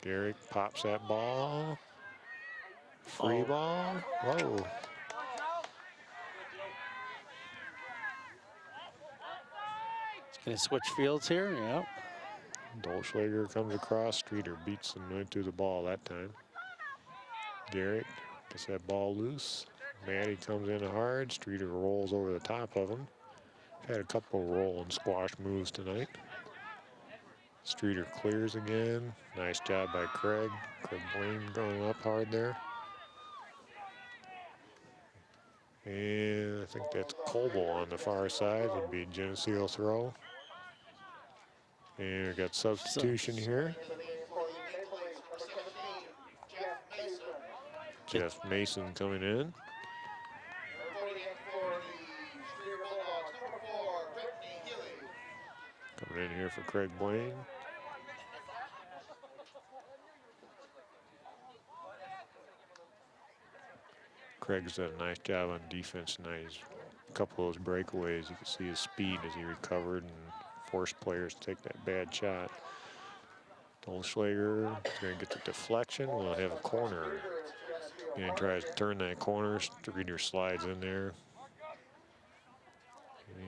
Garrick pops that ball. Free ball. Whoa. He's going to switch fields here, yeah. Dolschlager comes across. Streator beats him right through the ball that time. Garrick gets that ball loose. Maddie comes in hard. Streator rolls over the top of him. Had a couple roll and squash moves tonight. Streator clears again. Nice job by Craig. Craig Blaine going up hard there. And I think that's Coble on the far side. Would be Geneseo throw. And we got substitution here. Jeff Mason coming in. Coming in here for Craig Blaine. Craig's done a nice job on defense tonight. He's a couple of those breakaways, you can see his speed as he recovered and forced players to take that bad shot. Dolschlager is going to get the deflection. We'll have a corner. And tries to turn that corner. Streator slides in there.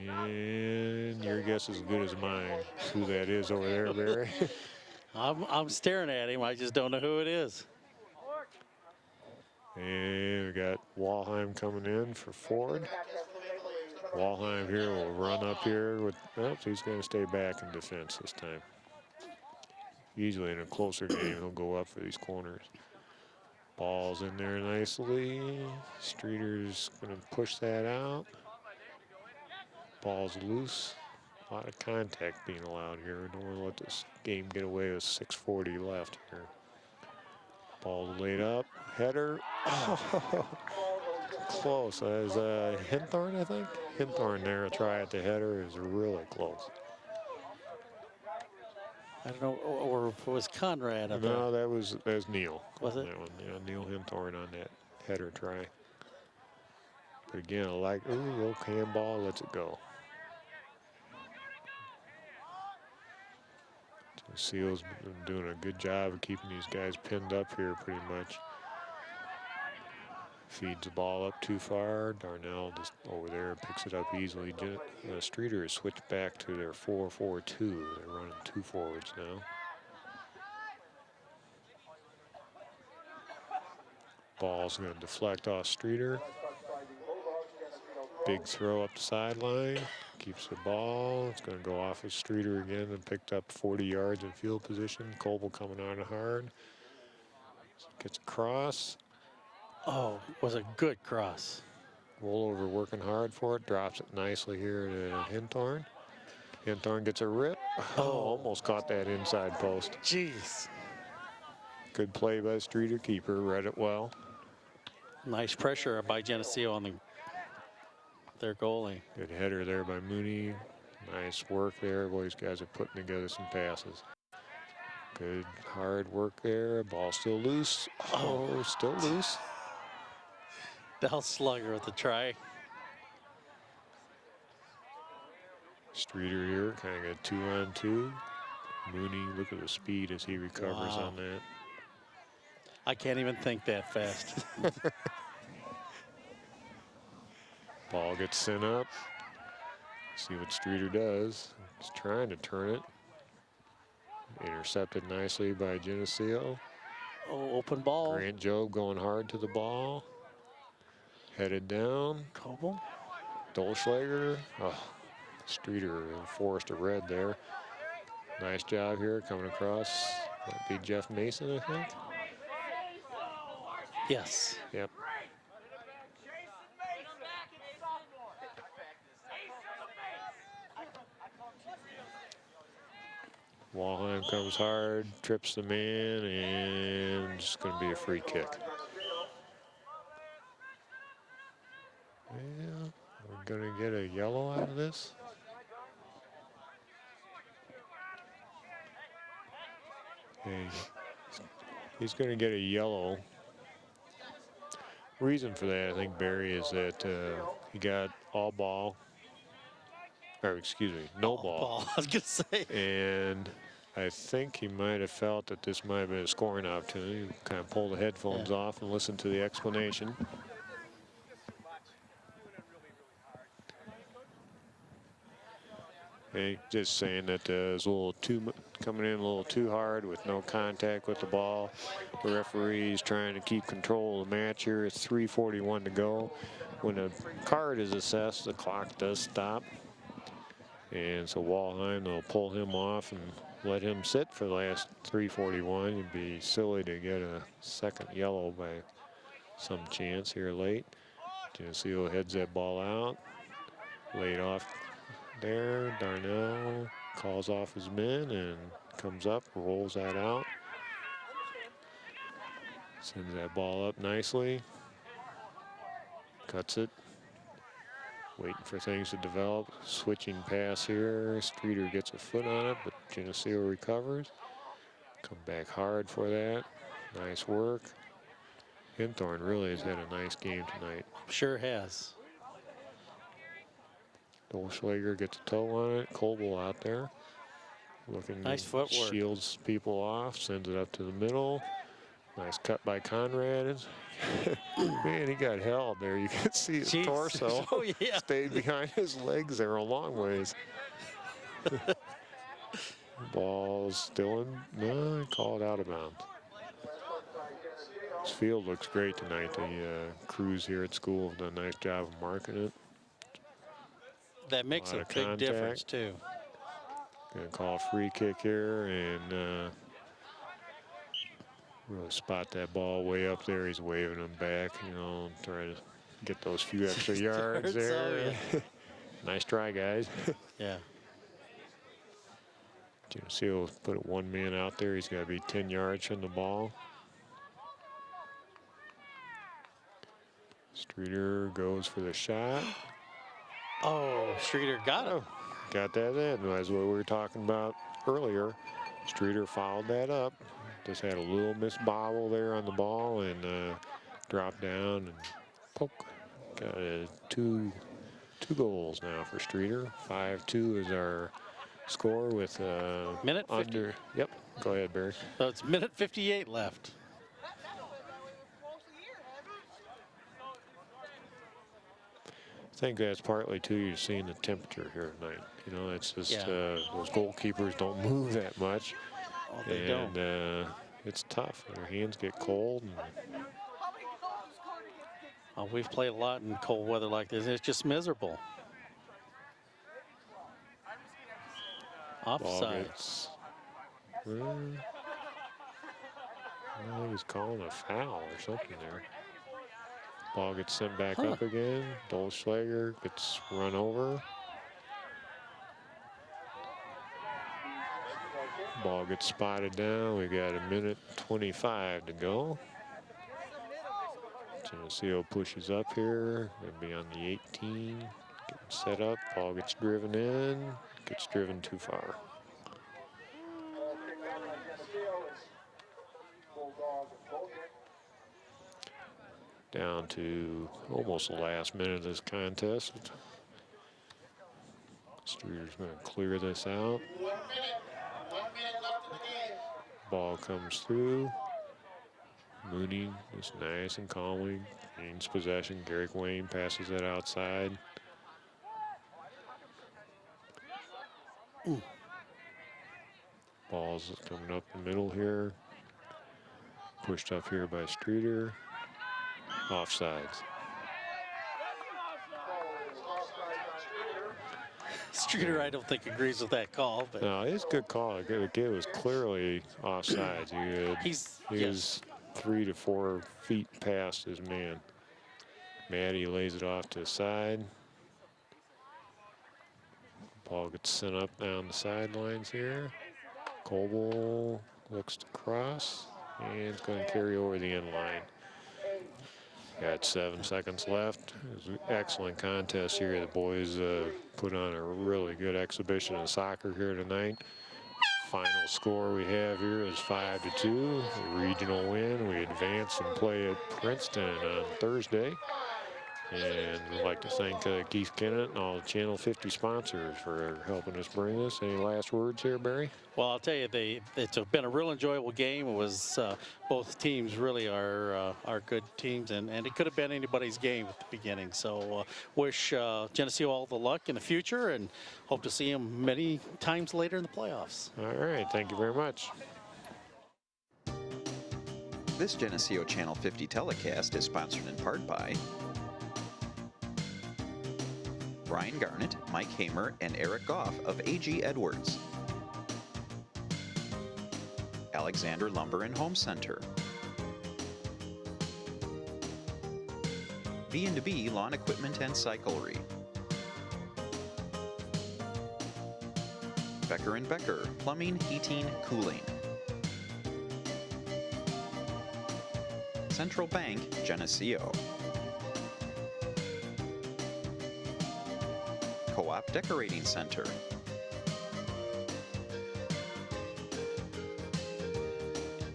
And your guess is as good as mine who that is over there, Barry. I'm staring at him. I just don't know who it is. And we got Walheim coming in for Ford. Walheim here will run up here with, oops, he's going to stay back in defense this time. Usually in a closer game, he'll go up for these corners. Ball's in there nicely. Streeter's going to push that out. Ball's loose. A lot of contact being allowed here. Don't want to let this game get away with 6:40 left here. Ball laid up. Header. Oh, close. That was Hinthorn, I think. Hinthorn there. A try at the header is really close. I don't know, or if it was Conrad up No, that was Neil. Was it? That one, yeah, Neil Hinthorn on that header try. But again, I like, ooh, little handball, lets it go. Seal's been doing a good job of keeping these guys pinned up here pretty much. Feeds the ball up too far. Darnell just over there picks it up easily. Streator has switched back to their 4-4-2. They're running two forwards now. Ball's going to deflect off Streator. Big throw up the sideline. Keeps the ball. It's going to go off of Streator again and picked up 40 yards in field position. Coble coming on hard. Gets across. Oh, was a good cross. Woolover working hard for it. Drops it nicely here to Hinthorn. Hinthorn gets a rip. Oh, almost caught that inside post. Jeez. Good play by Streator. Keeper read it well. Nice pressure by Geneseo on their goalie. Good header there by Mooney. Nice work there. Boy, these guys are putting together some passes. Good hard work there. Ball still loose. Oh, still loose. Del Slugger with the try. Streator here, kind of got 2-on-2. Mooney, look at the speed as he recovers on that. I can't even think that fast. Ball gets sent up. See what Streator does. He's trying to turn it. Intercepted nicely by Geneseo. Oh, open ball. Grant Job going hard to the ball. Headed down. Coble. Dolschlager. Oh, Streator enforced a red there. Nice job here coming across. Might be Jeff Mason, I think. Yes. Yep. Walheim comes hard, trips the man, and it's going to be a free kick. Yeah, we're going to get a yellow out of this. Hey, he's going to get a yellow. Reason for that, I think, Barry, is that he got all ball, or excuse me, no ball. I was going to say. And I think he might have felt that this might have been a scoring opportunity. Kind of pull the headphones off and listen to the explanation. Hey, just saying that it was a little coming in a little too hard with no contact with the ball. The referee's trying to keep control of the match here. It's 3:41 to go. When a card is assessed, the clock does stop. And so Walheim will pull him off and let him sit for the last 3:41. It'd be silly to get a second yellow by some chance here late. Geneseo heads that ball out. Laid off there. Darnell calls off his men and comes up, rolls that out. Sends that ball up nicely. Cuts it. Waiting for things to develop. Switching pass here. Streator gets a foot on it, but Geneseo recovers. Come back hard for that. Nice work. Hinthorn really has had a nice game tonight. Sure has. Dolschlager gets a toe on it. Coble out there. Looking, Nice footwork. Shields people off. Sends it up to the middle. Nice cut by Conrad. Man, he got held there. You can see his Jeez. torso. Oh, yeah. Stayed behind his legs there a long ways. Ball's still in. No, called out of bounds. This field looks great tonight. The crews here at school have done a nice job of marking it. That makes Lot a of big contact. difference, too. Gonna call a free kick here and really spot that ball way up there. He's waving them back, you know, try to get those few extra yards there. Yeah. Nice try, guys. Yeah. Geneseo put one man out there. He's got to be 10 yards from the ball. Streator goes for the shot. Oh, Streator got it. Oh, got that in. That's what we were talking about earlier. Streator fouled that up. Just had a little misbobble there on the ball and dropped down and poke. Got two goals now for Streator. 5-2 is our score with Minute 50. under. Yep. Go ahead, Barry. So it's minute 58 left. I think that's partly too, you're seeing the temperature here tonight. You know, it's just those goalkeepers don't move that much. Oh, they don't. It's tough. Their hands get cold. And We've played a lot in cold weather like this. It's just miserable. ball Offside. gets. Well, he's calling a foul or something there. Ball gets sent back up again. Dolschlager gets run over. Ball gets spotted down. We got a minute 25 to go. Geneseo pushes up here. Gonna be on the 18. Getting set up. Ball gets driven in. Gets driven too far. Down to almost the last minute of this contest. Streator's going to clear this out. 1 minute left in the game. Ball comes through. Mooney is nice and calmly gains possession. Garrick Wayne passes it outside. Ball's coming up the middle here. Pushed up here by Streator. Offsides. Streator, I don't think agrees with that call, but No, it's a good call. The kid was clearly offsides. He was 3 to 4 feet past his man. Maddie lays it off to the side. Ball gets sent up down the sidelines here. Coble looks to cross, and it's going to carry over the end line. Got 7 seconds left. It was an excellent contest here. The boys put on a really good exhibition of soccer here tonight. Final score we have here is 5-2. A regional win. We advance and play at Princeton on Thursday. And we'd like to thank Keith Kennett and all the Channel 50 sponsors for helping us bring this. Any last words here, Barry? well, I'll tell you, it's been a real enjoyable game. It was both teams really are good teams, and it could have been anybody's game at the beginning. So wish Geneseo all the luck in the future, and hope to see them many times later in the playoffs. All right, thank you very much. This Geneseo Channel 50 telecast is sponsored in part by Brian Garnett, Mike Hamer, and Eric Goff of A.G. Edwards. Alexander Lumber and Home Center. B&B Lawn Equipment and Cyclery. Becker & Becker, Plumbing, Heating, Cooling. Central Bank, Geneseo. Co-op Decorating Center.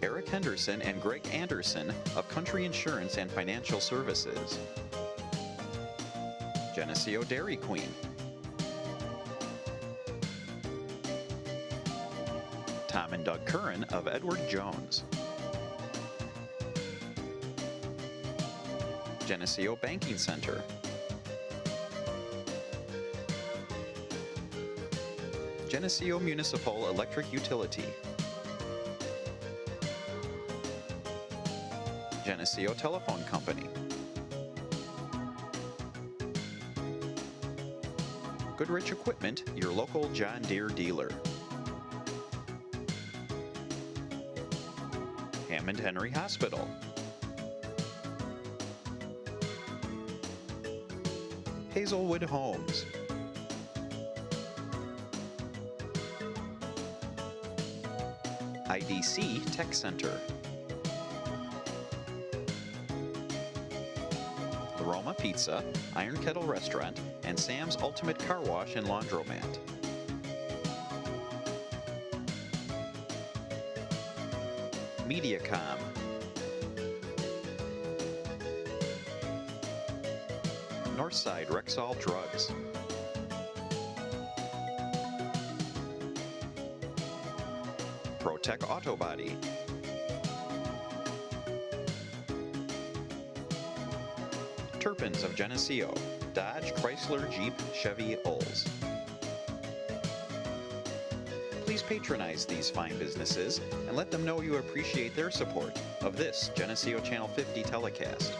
Eric Henderson and Greg Anderson of Country Insurance and Financial Services. Geneseo Dairy Queen. Tom and Doug Curran of Edward Jones. Geneseo Banking Center. Geneseo Municipal Electric Utility. Geneseo Telephone Company. Goodrich Equipment, your local John Deere dealer. Hammond Henry Hospital. Hazelwood Homes. IDC Tech Center. The Roma Pizza, Iron Kettle Restaurant, and Sam's Ultimate Car Wash and Laundromat. Mediacom. Northside Rexall Drugs. ProTech Auto Body. Turpins of Geneseo. Dodge, Chrysler, Jeep, Chevy, Olds. Please patronize these fine businesses and let them know you appreciate their support of this Geneseo Channel 50 telecast.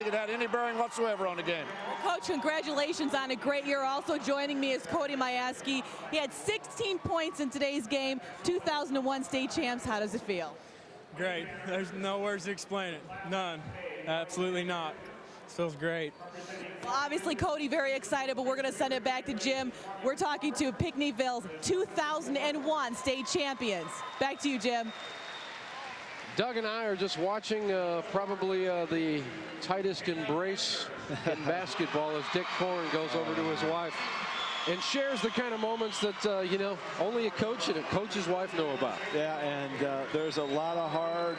It had any bearing whatsoever on the game. Coach, congratulations on a great year. Also joining me is Cody Mayaski. He had 16 points in today's game, 2001 state champs. How does it feel? Great. There's no words to explain it. None. Absolutely not. It feels great. Well, obviously, Cody, very excited, but we're going to send it back to Jim. We're talking to Pinckneyville's 2001 state champions. Back to you, Jim. Doug and I are just watching probably the tightest embrace in basketball as Dick Korn goes over to his wife and shares the kind of moments that, you know, only a coach and a coach's wife know about. Yeah, and there's a lot of hard,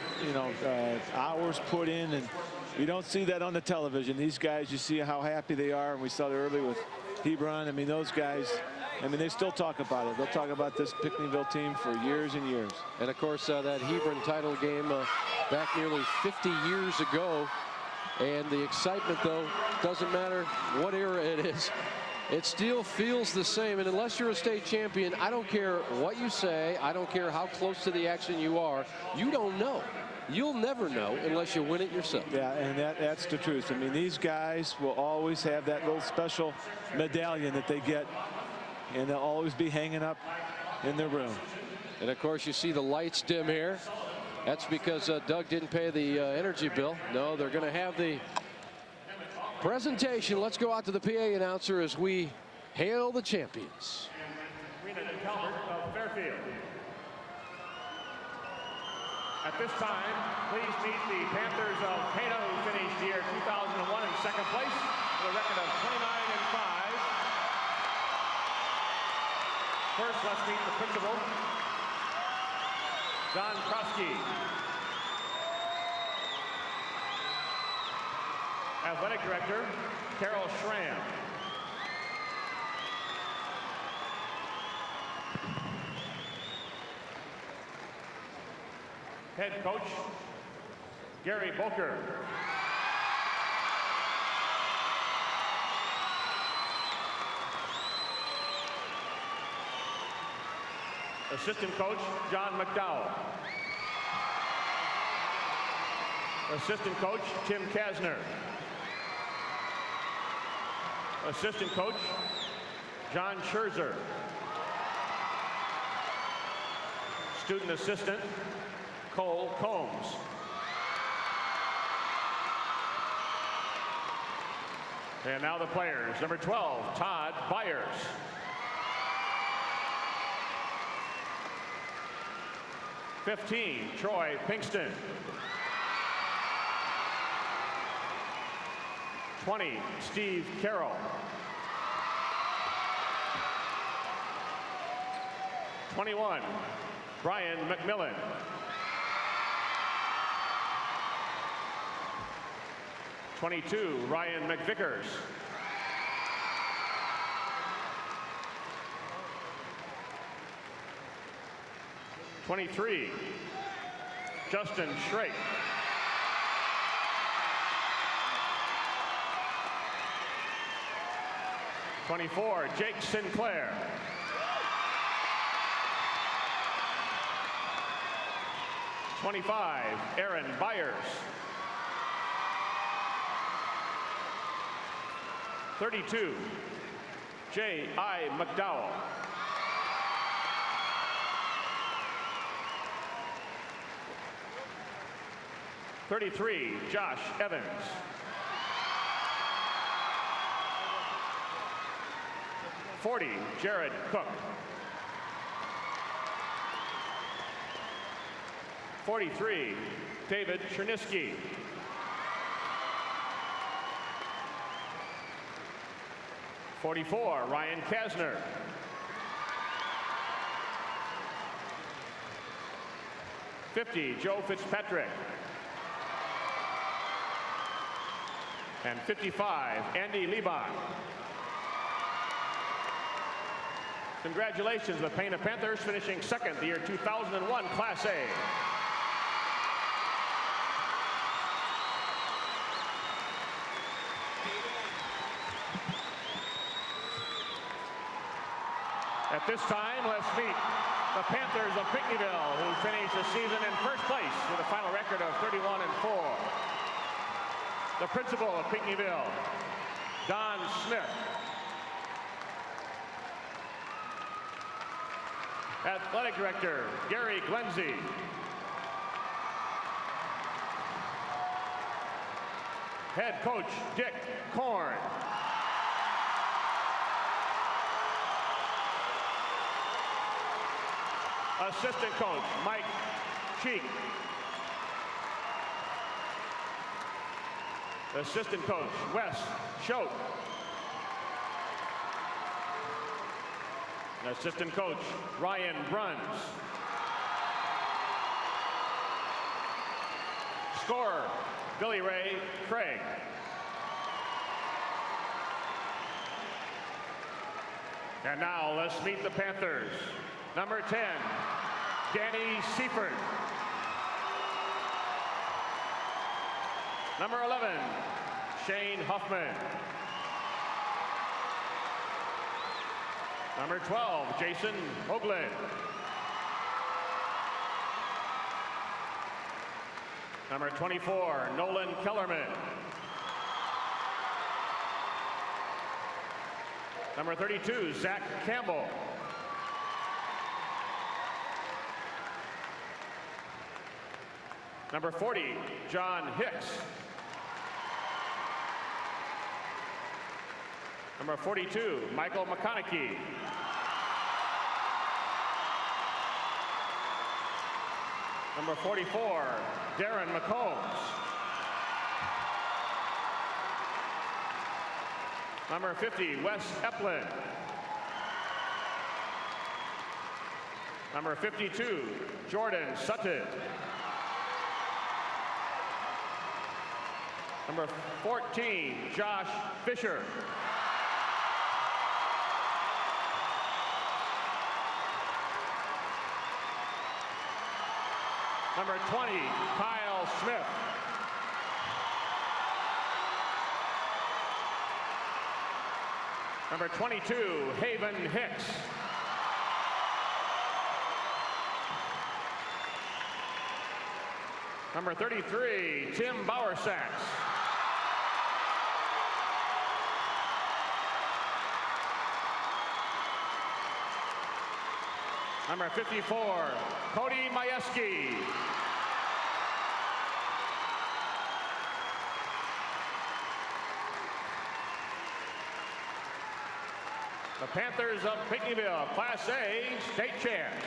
hours put in, and you don't see that on the television. These guys, you see how happy they are, and we saw it early with Hebron. I mean, those guys, they still talk about it. They'll talk about this Pinckneyville team for years and years. And, of course, that Hebron title game back nearly 50 years ago. And the excitement, though, doesn't matter what era it is. It still feels the same. And unless you're a state champion, I don't care what you say. I don't care how close to the action you are. You don't know. You'll never know unless you win it yourself. Yeah, and that's the truth. I mean, these guys will always have that little special medallion that they get, and they'll always be hanging up in their room. And, of course, you see the lights dim here. That's because Doug didn't pay the energy bill. No, they're going to have the presentation. Let's go out to the PA announcer as we hail the champions. Calvert of Fairfield. At this time, please meet the Panthers of Pana, who finished the year 2001 in second place with a record of 29-5. First, let's meet the principal, Don Krosky. Athletic director, Carol Schramm. Head coach, Gary Boker. Assistant coach, John McDowell. Assistant coach, Tim Kasner. Assistant coach, John Scherzer. Student assistant, Cole Combs. And now the players. Number 12, Todd Byers. '15, Troy Pinkston. 20, Steve Carroll. 21, Brian McMillan. 22, Ryan McVickers. 23, Justin Schrake. 24, Jake Sinclair. 25, Aaron Byers. 32, J.I. McDowell. 33, Josh Evans. 40, Jared Cook. 43, David Chernisky. 44, Ryan Kasner. 50, Joe Fitzpatrick. And 55, Andy Liebach. Congratulations, the Pana Panthers finishing second the year 2001 Class A. At this time, let's meet the Panthers of Pinckneyville, who finished the season in first place with a final record of 31-4. The principal of Pinckneyville, Don Smith. Athletic Director, Gary Glenzie. Head Coach, Dick Korn. Assistant Coach, Mike Cheek. Assistant Coach, Wes Schote. Assistant Coach, Ryan Bruns. Scorer, Billy Ray Craig. And now let's meet the Panthers. Number 10, Danny Seifert. Number 11, Shane Huffman. Number 12, Jason Hoagland. Number 24, Nolan Kellerman. Number 32, Zach Campbell. Number 40, John Hicks. Number 42, Michael McConaughey. Number 44, Darren McCombs. Number 50, Wes Eplin. Number 52, Jordan Sutton. Number 14, Josh Fisher. Number 20, Kyle Smith. Number 22, Haven Hicks. Number 33, Tim Bowersacks. Number 54, Cody Majewski. The Panthers of Pinckneyville, Class A state champs.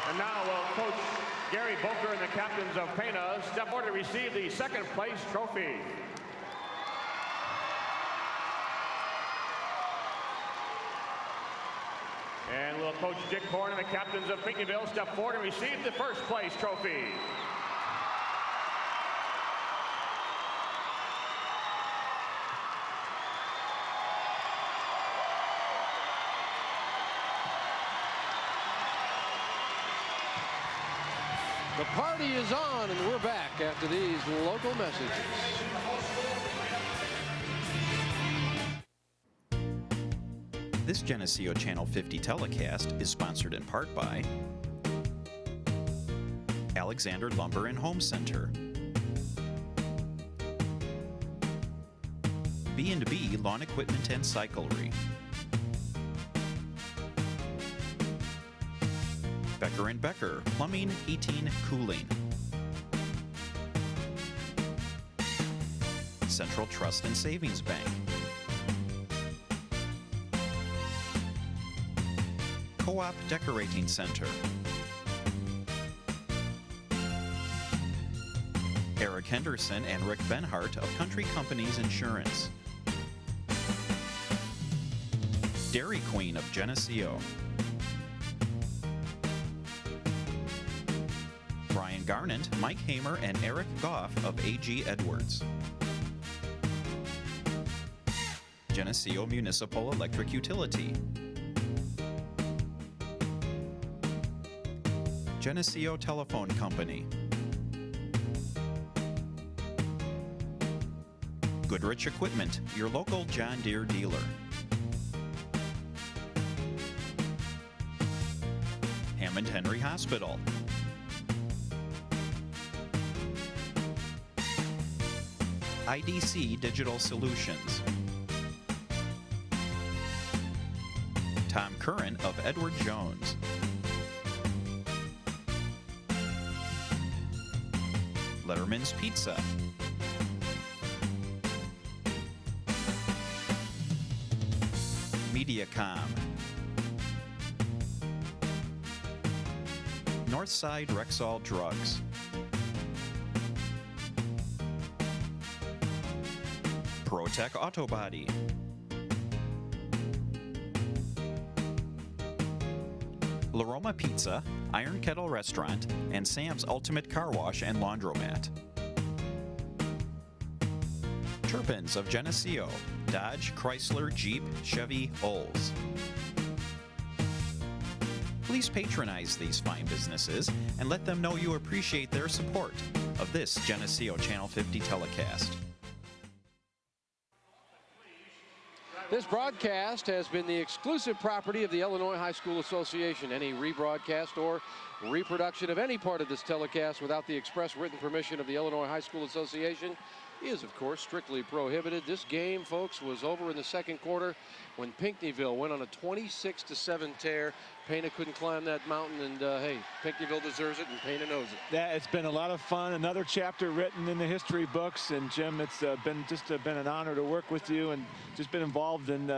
And now will Coach Gary Boker and the captains of Pana step forward to receive the second place trophy. And will Coach Dick Korn and the captains of Pinckneyville step forward and receive the first place trophy. The party is on, and we're back after these local messages. This Geneseo Channel 50 telecast is sponsored in part by Alexander Lumber and Home Center, B&B Lawn Equipment and Cyclery, Becker & Becker Plumbing, Heating, Cooling, Central Trust and Savings Bank, Co-op Decorating Center, Eric Henderson and Rick Benhart of Country Companies Insurance, Dairy Queen of Geneseo, Brian Garnett, Mike Hamer, and Eric Goff of A.G. Edwards, Geneseo Municipal Electric Utility, Geneseo Telephone Company, Goodrich Equipment, your local John Deere dealer, Hammond Henry Hospital, IDC Digital Solutions. Tom Curran of Edward Jones. Letterman's Pizza. Mediacom. Northside Rexall Drugs. ProTech Auto Body. La Roma Pizza, Iron Kettle Restaurant, and Sam's Ultimate Car Wash and Laundromat. Turpins of Geneseo, Dodge, Chrysler, Jeep, Chevy, Olds. Please patronize these fine businesses and let them know you appreciate their support of this Geneseo Channel 50 telecast. This broadcast has been the exclusive property of the Illinois High School Association. Any rebroadcast or reproduction of any part of this telecast without the express written permission of the Illinois High School Association is, of course, strictly prohibited. This game, folks, was over in the second quarter when Pinckneyville went on a 26-7 tear. Pana couldn't climb that mountain, and hey, Pinckneyville deserves it, and Pana knows it. Yeah, it's been a lot of fun. Another chapter written in the history books. And Jim, it's been an honor to work with you and just been involved in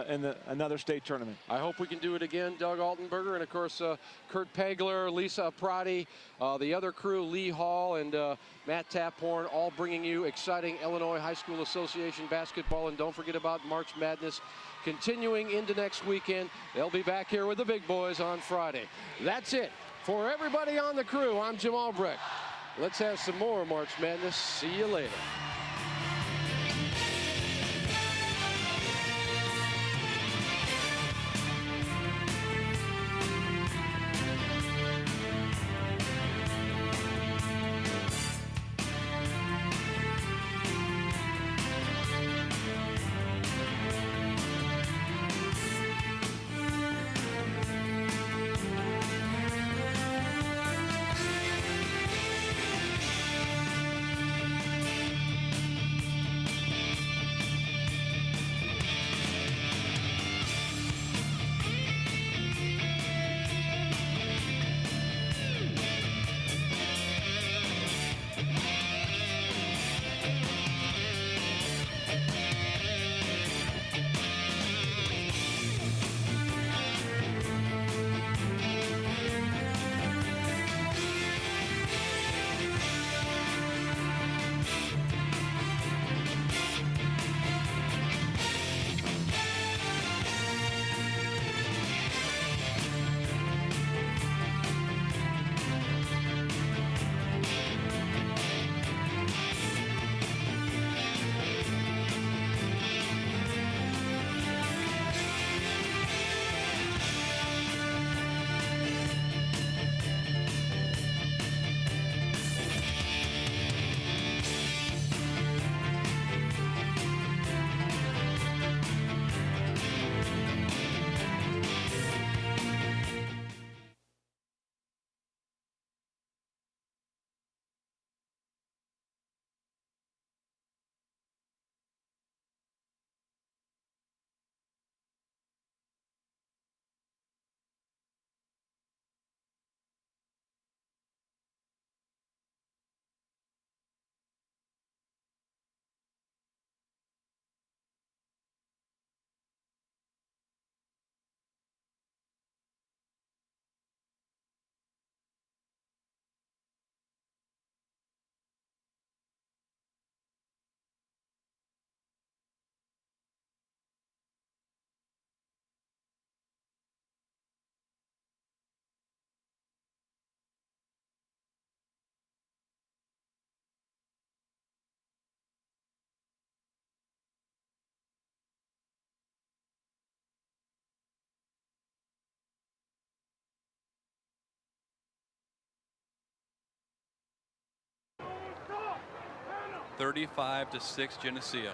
another state tournament. I hope we can do it again. Doug Altenberger and, of course, Kurt Pegler, Lisa Prati, the other crew, Lee Hall and Matt Taphorn, all bringing you exciting Illinois High School Association basketball. And don't forget about March Madness continuing into next weekend. They'll be back here with the big boys on Friday. That's it for everybody on the crew. I'm Jim Albrecht. Let's have some more March Madness. See you later. (35-6) Geneseo.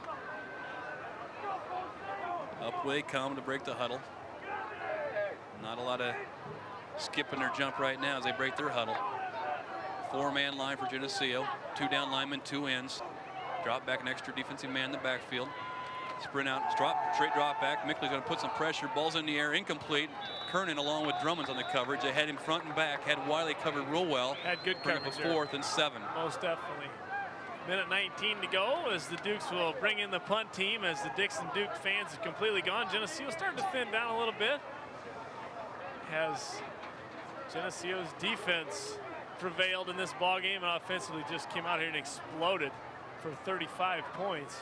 Upway come to break the huddle. Not a lot of skipping their jump right now as they break their huddle. Four-man line for Geneseo. Two down linemen, two ends. Drop back, an extra defensive man in the backfield. Sprint out, straight drop back. Mickley's going to put some pressure. Ball's in the air, incomplete. Kernan along with Drummond's on the coverage. They had him front and back. Had Wiley covered real well. Had good Bring up coverage a 4th and 7. Most definitely. Minute 19 to go as the Dukes will bring in the punt team as the Dixon Duke fans have completely gone. Geneseo starting to thin down a little bit. Has Geneseo's defense prevailed in this ball game and offensively just came out here and exploded for 35 points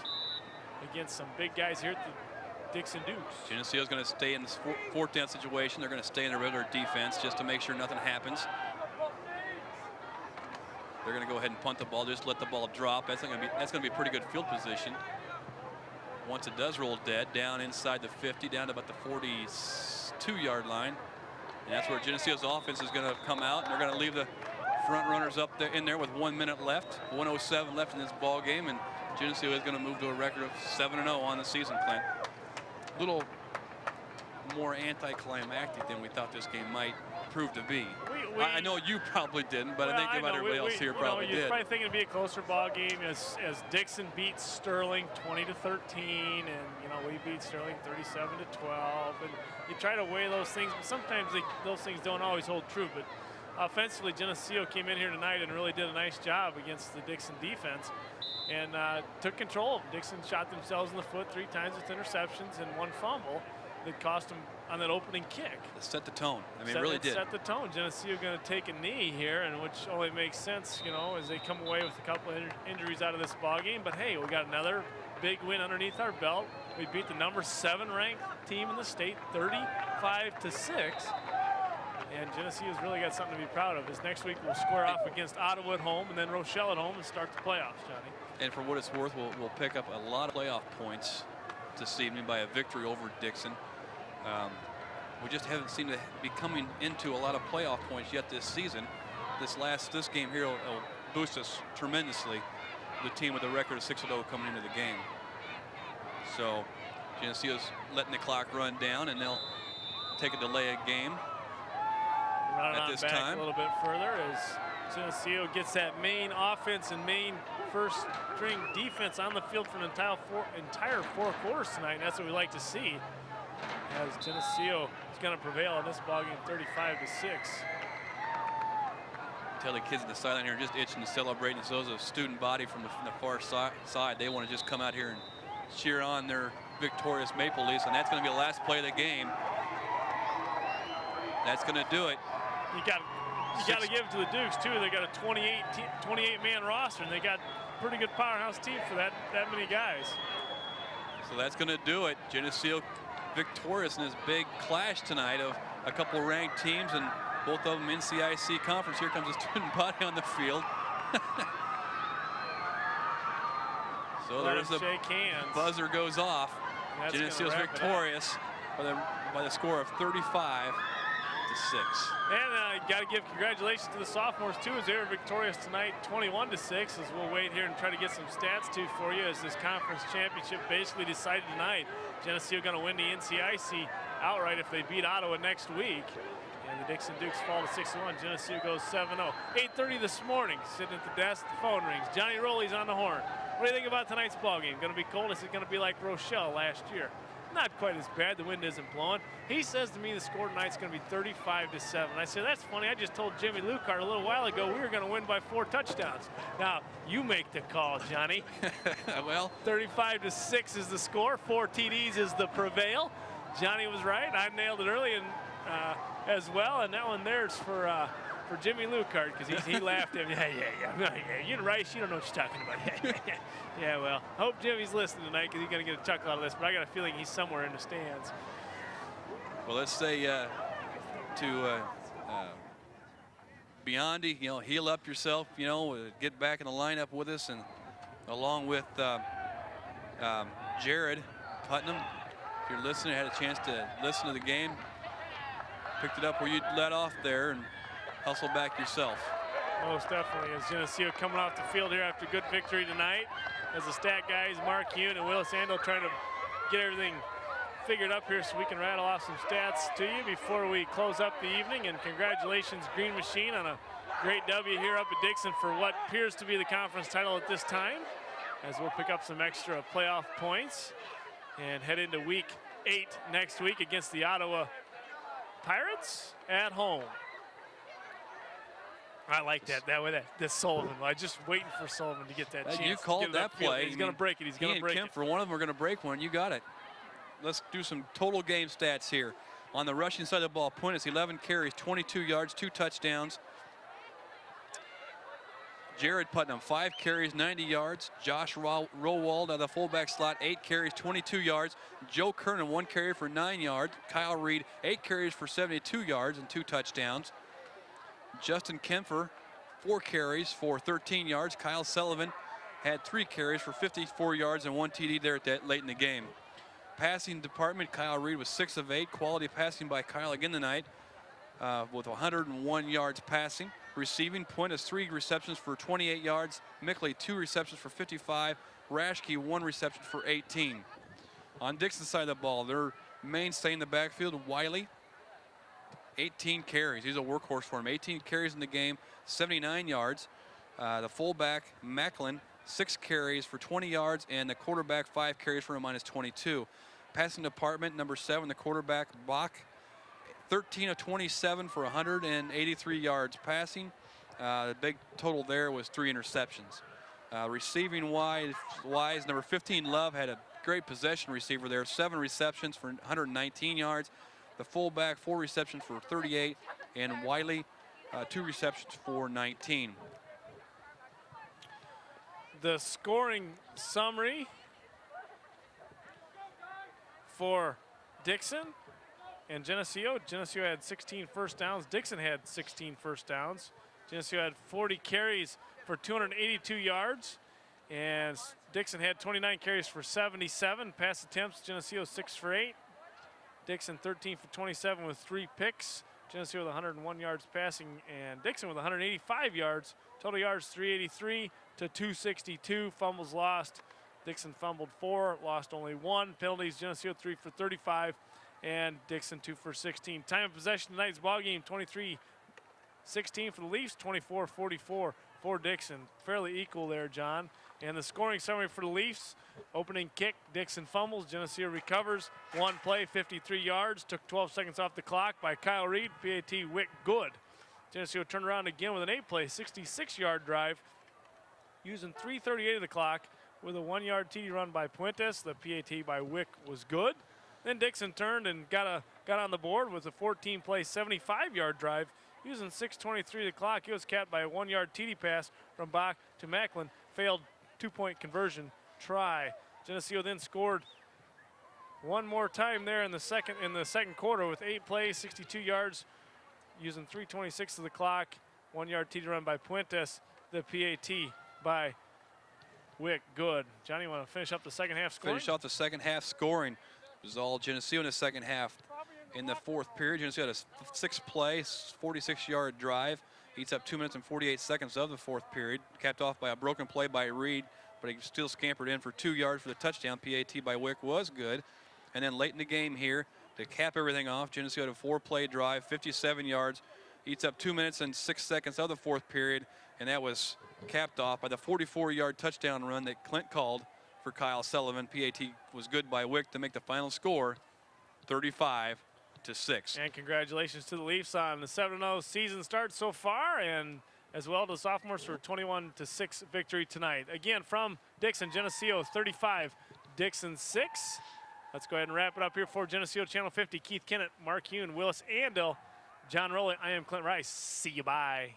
against some big guys here at the Dixon Dukes. Geneseo's going to stay in this 4th down situation. They're going to stay in the regular defense just to make sure nothing happens. They're going to go ahead and punt the ball, just let the ball drop. That's going to be a pretty good field position. Once it does roll dead, down inside the 50, down to about the 42-yard line. And that's where Geneseo's offense is going to come out, and they're going to leave the front runners up there in there with 1 minute left, 1:07 left in this ball game, and Geneseo is going to move to a record of 7-0 on the season, Clint. A little more anticlimactic than we thought this game might prove to be. I know you probably didn't, but I think about everybody else here probably did. You're probably thinking it'd be a closer ball game as Dixon beats Sterling 20-13, and we beat Sterling 37-12, and you try to weigh those things, but sometimes those things don't always hold true. But offensively, Geneseo came in here tonight and really did a nice job against the Dixon defense and took control. Dixon shot themselves in the foot 3 times with interceptions and 1 fumble that cost them on that opening kick. It set the tone. I mean, it really did. Set the tone. Geneseo going to take a knee here, and which only makes sense, as they come away with a couple of injuries out of this ball game. But hey, we got another big win underneath our belt. We beat the number 7 ranked team in the state 35-6. And Geneseo's really got something to be proud of. As next week we'll square off against Ottawa at home and then Rochelle at home and start the playoffs, Johnny. And for what it's worth, we'll pick up a lot of playoff points this evening by a victory over Dixon. We just haven't seemed to be coming into a lot of playoff points yet this season. This game here will boost us tremendously. The team with a record of 6-0 coming into the game. So Geneseo's letting the clock run down, and they'll take a delay of game at this time. A little bit further as Geneseo gets that main offense and main first string defense on the field for an entire 4 quarters tonight, and that's what we like to see, as Geneseo is going to prevail in this ballgame 35-6. Tell the kids in the sideline here just itching to celebrate, and so is a student body from the far side. They want to just come out here and cheer on their victorious Maple Leafs, and that's going to be the last play of the game. That's going to do it. You got to give it to the Dukes too. They got a 28-man roster, and they got a pretty good powerhouse team for that many guys. So that's going to do it. Geneseo victorious in this big clash tonight of a couple ranked teams, and both of them NCIC conference. Here comes the student body on the field. So there's the buzzer goes off. Geneseo's victorious by the score of 35-6. And got to give congratulations to the sophomores too, as they were victorious tonight 21-6. As we'll wait here and try to get some stats too for you, as this conference championship basically decided tonight. Geneseo going to win the NCIC outright if they beat Ottawa next week. And the Dixon Dukes fall to 6-1. Geneseo goes 7-0. 8:30 this morning, sitting at the desk, the phone rings. Johnny Rowley's on the horn. What do you think about tonight's ball game? Going to be cold? Is it going to be like Rochelle last year? Not quite as bad. The wind isn't blowing. He says to me the score tonight's going to be 35-7. I said, that's funny. I just told Jimmy Lucart a little while ago we were going to win by 4 touchdowns. Now, you make the call, Johnny. Well, 35-6 is the score. 4 TDs is the prevail. Johnny was right. I nailed it early and as well. And that one there's for Jimmy Lucart, because he laughed at me. Yeah. You're right. You don't know what you're talking about. Yeah, well, I hope Jimmy's listening tonight, because he's going to get a chuckle out of this, but I got a feeling he's somewhere in the stands. Well, let's say to Biondi, heal up yourself, get back in the lineup with us, and along with Jared Putnam. If you're listening, had a chance to listen to the game, picked it up where you let off there and hustle back yourself. Most definitely. As Geneseo coming off the field here after a good victory tonight, as the stat guys, Mark Yoon and Willis Andel, trying to get everything figured up here so we can rattle off some stats to you before we close up the evening. And congratulations, Green Machine, on a great W here up at Dixon for what appears to be the conference title at this time. as we'll pick up some extra playoff points and head into week 8 next week against the Ottawa Pirates at home. I like that Sullivan. I'm just waiting for Sullivan to get that chance. You called that play. He's going to break it. He's going to break it. For one of them are going to break one. You got it. Let's do some total game stats here. On the rushing side of the ball, Puentes 11 carries, 22 yards, 2 touchdowns. Jared Putnam 5 carries, 90 yards. Josh Rowald out of the fullback slot, 8 carries, 22 yards. Joe Kernan 1 carry for 9 yards. Kyle Reed 8 carries for 72 yards and 2 touchdowns. Justin Kempfer 4 carries for 13 yards. Kyle Sullivan had 3 carries for 54 yards and 1 TD there late in the game. Passing department, Kyle Reed was 6 of 8. Quality passing by Kyle again tonight with 101 yards passing. Receiving, Puentes 3 receptions for 28 yards. Mickley 2 receptions for 55. Rashke 1 reception for 18. On Dixon's side of the ball, their mainstay in the backfield, Wiley, 18 carries. He's a workhorse for him. 18 carries in the game, 79 yards. The fullback, Macklin, 6 carries for 20 yards, and the quarterback 5 carries for a minus 22. Passing department, number 7, the quarterback, Bach, 13 of 27 for 183 yards passing. The big total there was 3 interceptions. Receiving wise, number 15, Love, had a great possession receiver there. 7 receptions for 119 yards. The fullback, 4 receptions for 38, and Wiley, 2 receptions for 19. The scoring summary for Dixon and Geneseo. Geneseo had 16 first downs. Dixon had 16 first downs. Geneseo had 40 carries for 282 yards. And Dixon had 29 carries for 77. Pass attempts, Geneseo 6 for 8. Dixon 13 for 27 with 3 picks. Geneseo with 101 yards passing, and Dixon with 185 yards. Total yards 383 to 262. Fumbles lost. Dixon fumbled 4, lost only 1. Penalties, Geneseo 3 for 35. And Dixon 2 for 16. Time of possession tonight's ball game, 23-16 for the Leafs, 24-44 for Dixon. Fairly equal there, John. And the scoring summary for the Leafs: opening kick, Dixon fumbles, Geneseo recovers. 1 play, 53 yards, took 12 seconds off the clock by Kyle Reed. PAT Wick good. Geneseo turned around again with an 8-play, 66-yard drive, using 3:38 of the clock with a 1-yard TD run by Puentes. The PAT by Wick was good. Then Dixon turned and got on the board with a 14-play, 75-yard drive. Using 6:23 of the clock, he was capped by a 1-yard TD pass from Bach to Macklin. Failed 2-point conversion try. Geneseo then scored one more time there in the second quarter with 8 plays, 62 yards, using 3:26 of the clock. 1-yard TD run by Puentes. The PAT by Wick good. Johnny, you want to finish up the second half scoring? Finish off the second half scoring. It was all Geneseo in the second half. In the fourth period, Geneseo had a 6-play, 46-yard drive. Eats up 2 minutes and 48 seconds of the fourth period. Capped off by a broken play by Reed, but he still scampered in for 2 yards for the touchdown. PAT by Wick was good. And then late in the game here, to cap everything off, Geneseo had a 4-play drive, 57 yards. Eats up 2 minutes and 6 seconds of the fourth period, and that was capped off by the 44-yard touchdown run that Clint called for Kyle Sullivan. PAT was good by Wick to make the final score 35-6. And congratulations to the Leafs on the 7-0 season start so far, and as well to the sophomores for a 21-6 victory tonight. Again, from Dixon, Geneseo 35, Dixon 6. Let's go ahead and wrap it up here for Geneseo Channel 50. Keith Kennett, Mark Hune, Willis Andel, John Rowley. I am Clint Rice. See you. Bye.